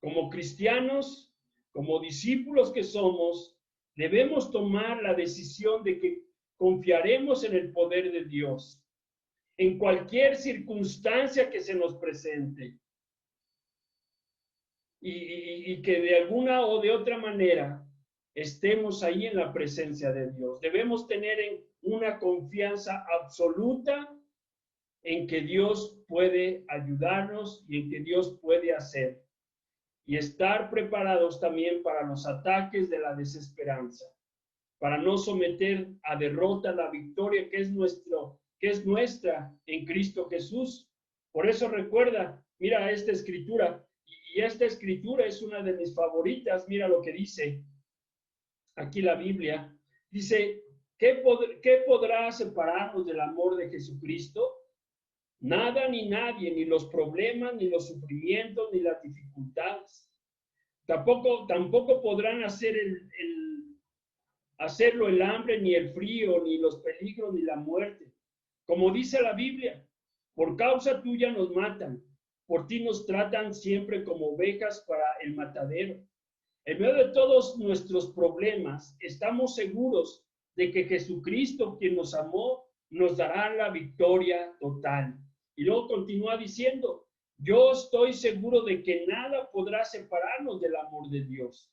Como cristianos, como discípulos que somos, debemos tomar la decisión de que confiaremos en el poder de Dios, en cualquier circunstancia que se nos presente. Y que de alguna o de otra manera estemos ahí en la presencia de Dios. Debemos tener una confianza absoluta en que Dios puede ayudarnos y en que Dios puede hacer. Y estar preparados también para los ataques de la desesperanza, para no someter a derrota la victoria que es nuestra en Cristo Jesús. Por eso recuerda, mira esta escritura, y esta escritura es una de mis favoritas. Mira lo que dice aquí la Biblia. Dice, ¿qué podrá separarnos del amor de Jesucristo? Nada ni nadie, ni los problemas, ni los sufrimientos, ni las dificultades. Tampoco podrán hacerlo el hambre, ni el frío, ni los peligros, ni la muerte. Como dice la Biblia, por causa tuya nos matan, por ti nos tratan siempre como ovejas para el matadero. En medio de todos nuestros problemas, estamos seguros de que Jesucristo, quien nos amó, nos dará la victoria total. Y luego continúa diciendo, yo estoy seguro de que nada podrá separarnos del amor de Dios.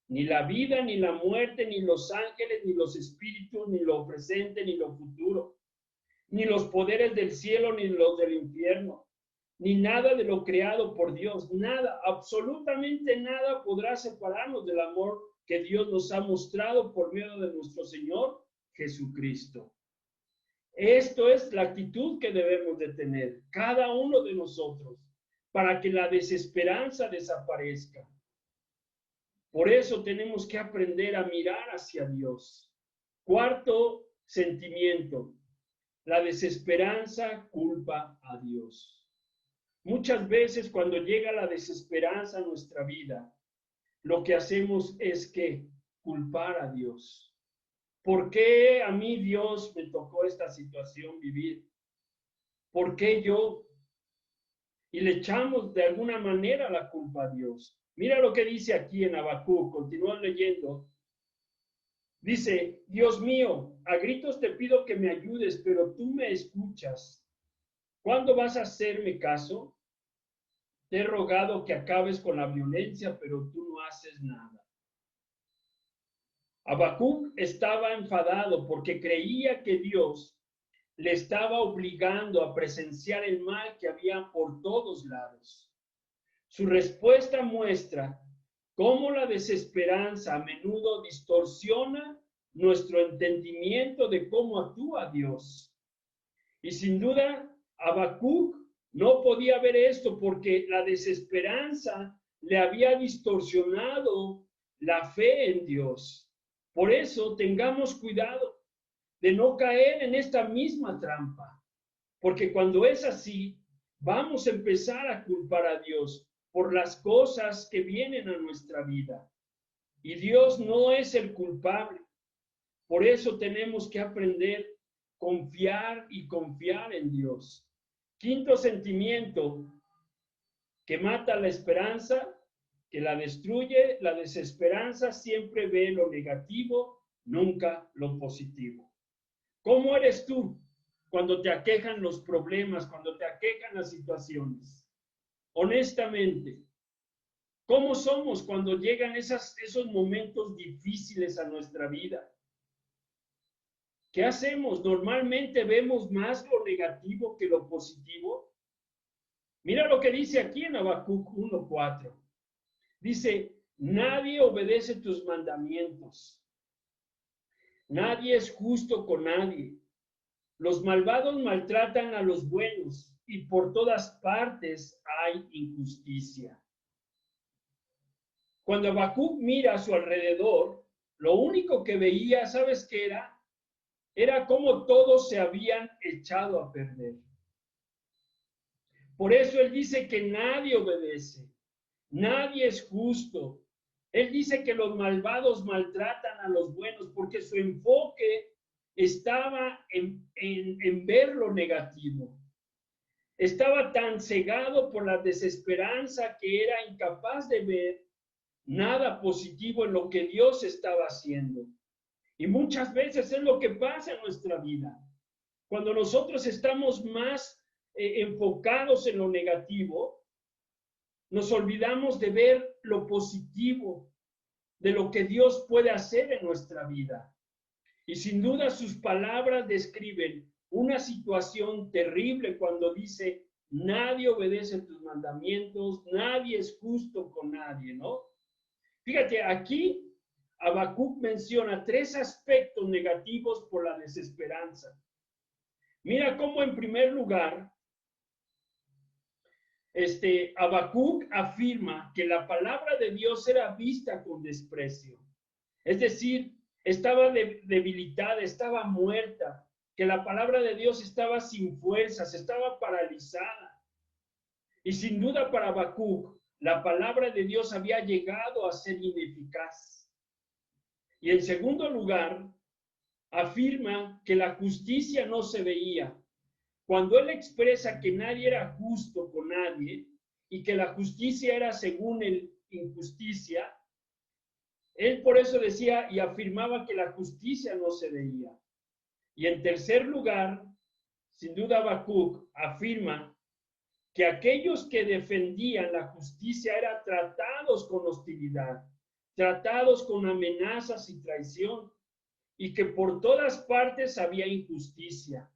Ni la vida, ni la muerte, ni los ángeles, ni los espíritus, ni lo presente, ni lo futuro, ni los poderes del cielo, ni los del infierno, ni nada de lo creado por Dios. Nada, absolutamente nada podrá separarnos del amor que Dios nos ha mostrado por medio de nuestro Señor Jesucristo. Esto es la actitud que debemos de tener, cada uno de nosotros, para que la desesperanza desaparezca. Por eso tenemos que aprender a mirar hacia Dios. Cuarto sentimiento, la desesperanza culpa a Dios. Muchas veces cuando llega la desesperanza a nuestra vida, lo que hacemos es que culpar a Dios. ¿Por qué a mí Dios me tocó esta situación vivir? ¿Por qué yo? Y le echamos de alguna manera la culpa a Dios. Mira lo que dice aquí en Habacuc, continúa leyendo. Dice, Dios mío, a gritos te pido que me ayudes, pero tú me escuchas. ¿Cuándo vas a hacerme caso? Te he rogado que acabes con la violencia, pero tú no haces nada. Habacuc estaba enfadado porque creía que Dios le estaba obligando a presenciar el mal que había por todos lados. Su respuesta muestra cómo la desesperanza a menudo distorsiona nuestro entendimiento de cómo actúa Dios. Y sin duda, Habacuc no podía ver esto porque la desesperanza le había distorsionado la fe en Dios. Por eso tengamos cuidado de no caer en esta misma trampa, porque cuando es así, vamos a empezar a culpar a Dios por las cosas que vienen a nuestra vida. Y Dios no es el culpable. Por eso tenemos que aprender a confiar y confiar en Dios. Quinto sentimiento que mata la esperanza, que la destruye, la desesperanza siempre ve lo negativo, nunca lo positivo. ¿Cómo eres tú cuando te aquejan los problemas, cuando te aquejan las situaciones? Honestamente, ¿cómo somos cuando llegan esos momentos difíciles a nuestra vida? ¿Qué hacemos? Normalmente vemos más lo negativo que lo positivo. Mira lo que dice aquí en Habacuc 1:4. Dice, nadie obedece tus mandamientos. Nadie es justo con nadie. Los malvados maltratan a los buenos y por todas partes hay injusticia. Cuando Habacuc mira a su alrededor, lo único que veía, ¿sabes qué era? Era cómo todos se habían echado a perder. Por eso él dice que nadie obedece, nadie es justo. Él dice que los malvados maltratan a los buenos porque su enfoque estaba en ver lo negativo. Estaba tan cegado por la desesperanza que era incapaz de ver nada positivo en lo que Dios estaba haciendo. Y muchas veces es lo que pasa en nuestra vida. Cuando nosotros estamos más enfocados en lo negativo, nos olvidamos de ver lo positivo, de lo que Dios puede hacer en nuestra vida. Y sin duda sus palabras describen una situación terrible cuando dice, nadie obedece tus mandamientos, nadie es justo con nadie, ¿no? Fíjate, aquí Habacuc menciona 3 aspectos negativos por la desesperanza. Mira cómo en primer lugar, Habacuc afirma que la palabra de Dios era vista con desprecio. Es decir, estaba debilitada, estaba muerta, que la palabra de Dios estaba sin fuerzas, estaba paralizada. Y sin duda para Habacuc, la palabra de Dios había llegado a ser ineficaz. Y en segundo lugar, afirma que la justicia no se veía. Cuando él expresa que nadie era justo con nadie y que la justicia era según él injusticia, él por eso decía y afirmaba que la justicia no se veía. Y en tercer lugar, sin duda Habacuc afirma que aquellos que defendían la justicia eran tratados con hostilidad, tratados con amenazas y traición, y que por todas partes había injusticia.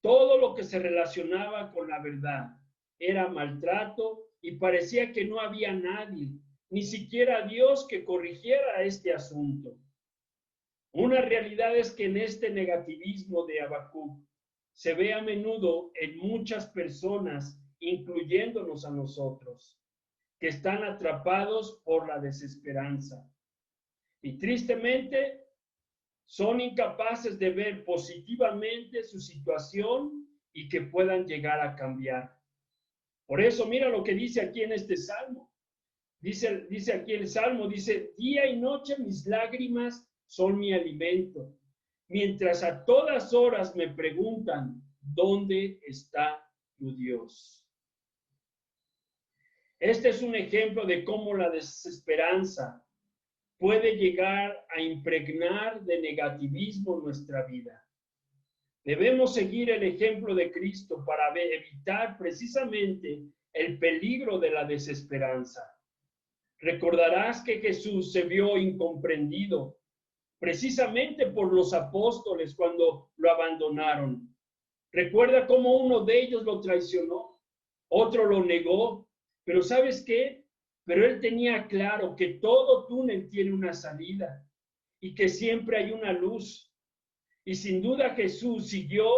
Todo lo que se relacionaba con la verdad era maltrato y parecía que no había nadie, ni siquiera Dios, que corrigiera este asunto. Una realidad es que en este negativismo de Habacuc se ve a menudo en muchas personas, incluyéndonos a nosotros, que están atrapados por la desesperanza. Y tristemente son incapaces de ver positivamente su situación y que puedan llegar a cambiar. Por eso mira lo que dice aquí en este salmo. Dice aquí el salmo, dice, día y noche mis lágrimas son mi alimento, mientras a todas horas me preguntan, ¿dónde está tu Dios? Este es un ejemplo de cómo la desesperanza puede llegar a impregnar de negativismo nuestra vida. Debemos seguir el ejemplo de Cristo para evitar precisamente el peligro de la desesperanza. Recordarás que Jesús se vio incomprendido precisamente por los apóstoles cuando lo abandonaron. Recuerda cómo uno de ellos lo traicionó, otro lo negó, pero ¿sabes qué? Pero él tenía claro que todo túnel tiene una salida y que siempre hay una luz. Y sin duda Jesús siguió,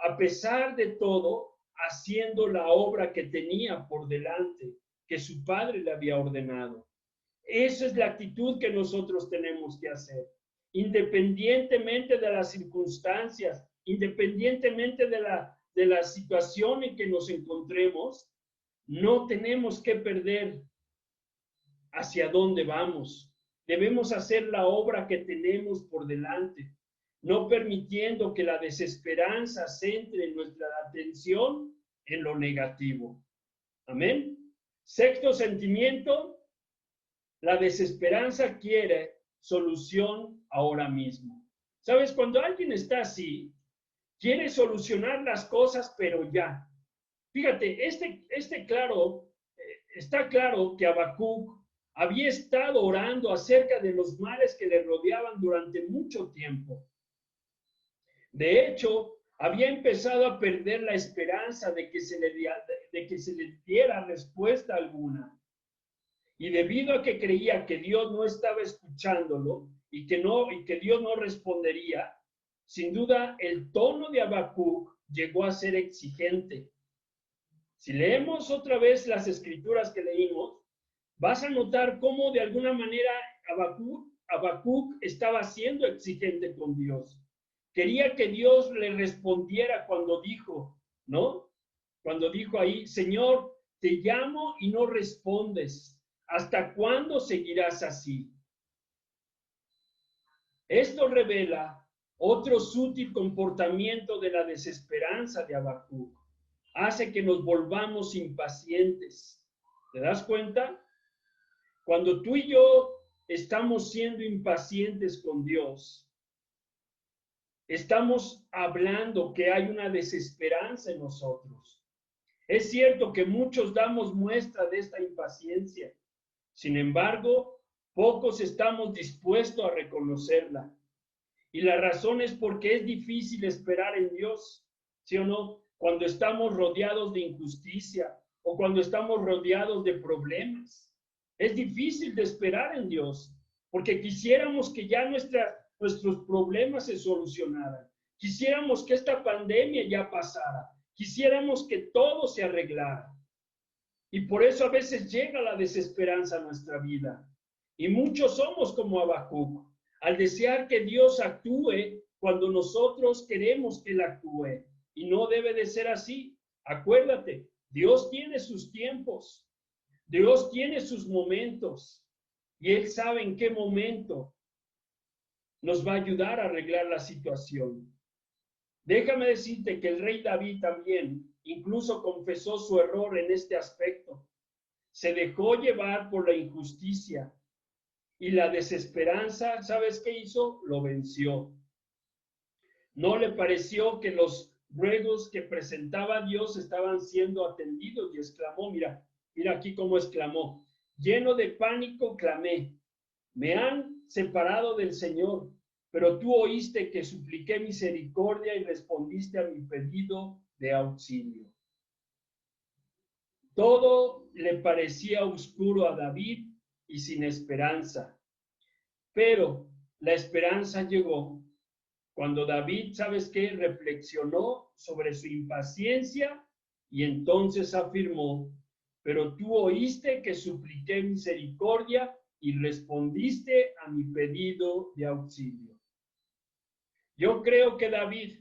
a pesar de todo, haciendo la obra que tenía por delante, que su Padre le había ordenado. Esa es la actitud que nosotros tenemos que hacer. Independientemente de las circunstancias, independientemente de la situación en que nos encontremos, no tenemos que perder hacia dónde vamos. Debemos hacer la obra que tenemos por delante, no permitiendo que la desesperanza centre nuestra atención en lo negativo. Amén. Sexto sentimiento, la desesperanza quiere solución ahora mismo. ¿Sabes? Cuando alguien está así, quiere solucionar las cosas, pero ya. Fíjate, está claro que Habacuc había estado orando acerca de los males que le rodeaban durante mucho tiempo. De hecho, había empezado a perder la esperanza de que se le diera respuesta alguna. Y debido a que creía que Dios no estaba escuchándolo y que Dios no respondería, sin duda el tono de Habacuc llegó a ser exigente. Si leemos otra vez las escrituras que leímos, vas a notar cómo de alguna manera Habacuc estaba siendo exigente con Dios. Quería que Dios le respondiera cuando dijo, ¿no? Cuando dijo ahí, Señor, te llamo y no respondes. ¿Hasta cuándo seguirás así? Esto revela otro sutil comportamiento de la desesperanza de Habacuc. Hace que nos volvamos impacientes. ¿Te das cuenta? Cuando tú y yo estamos siendo impacientes con Dios, estamos hablando que hay una desesperanza en nosotros. Es cierto que muchos damos muestra de esta impaciencia. Sin embargo, pocos estamos dispuestos a reconocerla. Y la razón es porque es difícil esperar en Dios, ¿sí o no? Cuando estamos rodeados de injusticia o cuando estamos rodeados de problemas. Es difícil de esperar en Dios, porque quisiéramos que ya nuestros problemas se solucionaran. Quisiéramos que esta pandemia ya pasara. Quisiéramos que todo se arreglara. Y por eso a veces llega la desesperanza a nuestra vida. Y muchos somos como Habacuc, al desear que Dios actúe cuando nosotros queremos que Él actúe. Y no debe de ser así. Acuérdate, Dios tiene sus tiempos. Dios tiene sus momentos. Y Él sabe en qué momento nos va a ayudar a arreglar la situación. Déjame decirte que el rey David también incluso confesó su error en este aspecto. Se dejó llevar por la injusticia y la desesperanza, ¿sabes qué hizo? Lo venció. No le pareció que los ruegos que presentaba Dios estaban siendo atendidos y exclamó, mira aquí cómo exclamó, lleno de pánico clamé, me han separado del Señor, pero tú oíste que supliqué misericordia y respondiste a mi pedido de auxilio. Todo le parecía oscuro a David y sin esperanza. Pero la esperanza llegó cuando David, ¿sabes qué? Reflexionó sobre su impaciencia y entonces afirmó: pero tú oíste que supliqué misericordia y respondiste a mi pedido de auxilio. Yo creo que David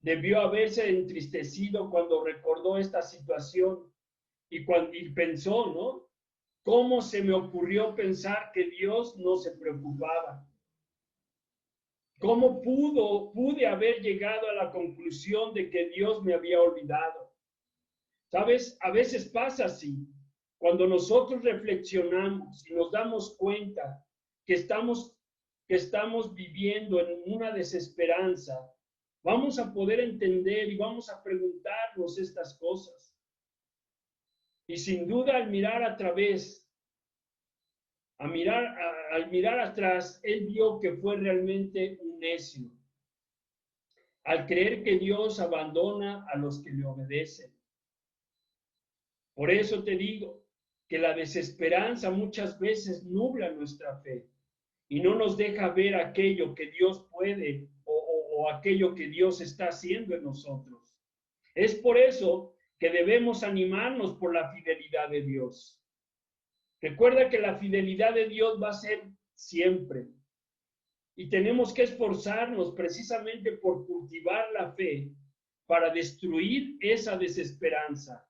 debió haberse entristecido cuando recordó esta situación y pensó, ¿no? ¿Cómo se me ocurrió pensar que Dios no se preocupaba? ¿Cómo pude haber llegado a la conclusión de que Dios me había olvidado? ¿Sabes? A veces pasa así. Cuando nosotros reflexionamos y nos damos cuenta que estamos viviendo en una desesperanza, vamos a poder entender y vamos a preguntarnos estas cosas. Y sin duda, al mirar atrás, él vio que fue realmente un necio, al creer que Dios abandona a los que le obedecen. Por eso te digo que la desesperanza muchas veces nubla nuestra fe y no nos deja ver aquello que Dios puede o aquello que Dios está haciendo en nosotros. Es por eso que debemos animarnos por la fidelidad de Dios. Recuerda que la fidelidad de Dios va a ser siempre. Y tenemos que esforzarnos precisamente por cultivar la fe para destruir esa desesperanza.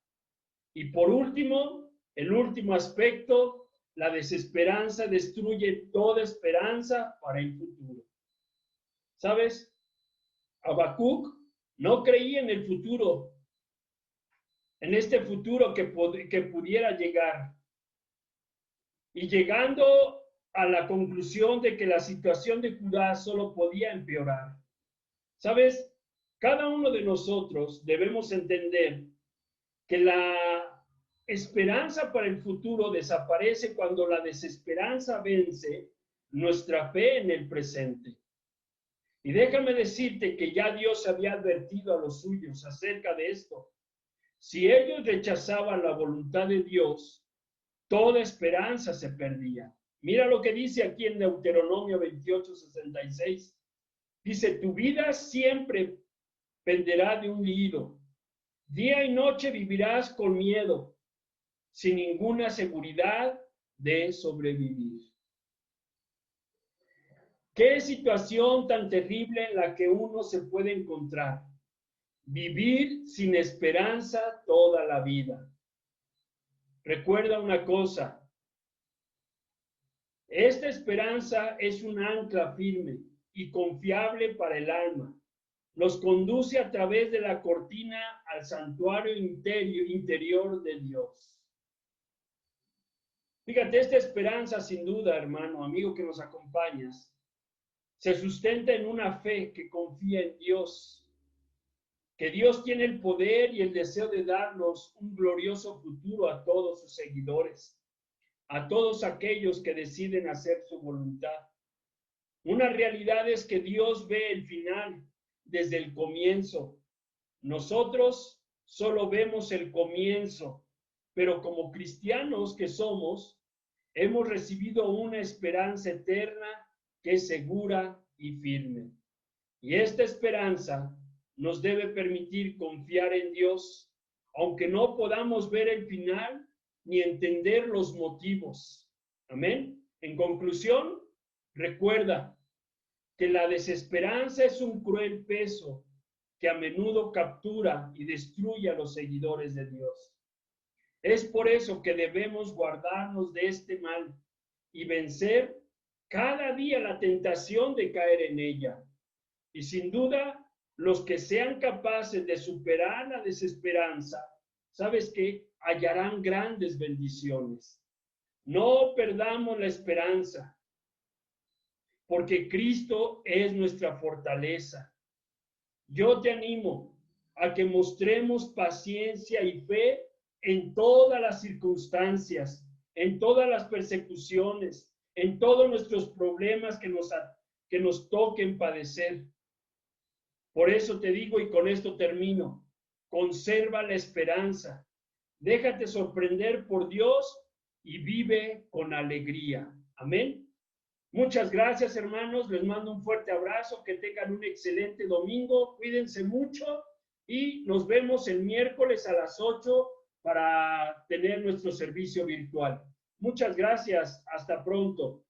Y por último, el último aspecto, la desesperanza destruye toda esperanza para el futuro. ¿Sabes? Habacuc no creía en el futuro, en este futuro que pudiera llegar. Y llegando a la conclusión de que la situación de Judá solo podía empeorar. ¿Sabes? Cada uno de nosotros debemos entender que la esperanza para el futuro desaparece cuando la desesperanza vence nuestra fe en el presente. Y déjame decirte que ya Dios había advertido a los suyos acerca de esto. Si ellos rechazaban la voluntad de Dios, toda esperanza se perdía. Mira lo que dice aquí en Deuteronomio 28:66. Dice: tu vida siempre penderá de un hilo. Día y noche vivirás con miedo, sin ninguna seguridad de sobrevivir. ¿Qué situación tan terrible en la que uno se puede encontrar? Vivir sin esperanza toda la vida. Recuerda una cosa, esta esperanza es un ancla firme y confiable para el alma. Nos conduce a través de la cortina al santuario interior de Dios. Fíjate, esta esperanza sin duda, hermano, amigo que nos acompañas, se sustenta en una fe que confía en Dios, que Dios tiene el poder y el deseo de darnos un glorioso futuro a todos sus seguidores, a todos aquellos que deciden hacer su voluntad. Una realidad es que Dios ve el final desde el comienzo. Nosotros solo vemos el comienzo, pero como cristianos que somos, hemos recibido una esperanza eterna que es segura y firme. Y esta esperanza nos debe permitir confiar en Dios, aunque no podamos ver el final ni entender los motivos. Amén. En conclusión, recuerda que la desesperanza es un cruel peso que a menudo captura y destruye a los seguidores de Dios. Es por eso que debemos guardarnos de este mal y vencer cada día la tentación de caer en ella. Y sin duda, los que sean capaces de superar la desesperanza, ¿sabes qué? Hallarán grandes bendiciones. No perdamos la esperanza, porque Cristo es nuestra fortaleza. Yo te animo a que mostremos paciencia y fe en todas las circunstancias, en todas las persecuciones, en todos nuestros problemas que nos toquen padecer. Por eso te digo, y con esto termino, conserva la esperanza, déjate sorprender por Dios y vive con alegría. Amén. Muchas gracias, hermanos. Les mando un fuerte abrazo. Que tengan un excelente domingo. Cuídense mucho y nos vemos el miércoles a las 8 para tener nuestro servicio virtual. Muchas gracias. Hasta pronto.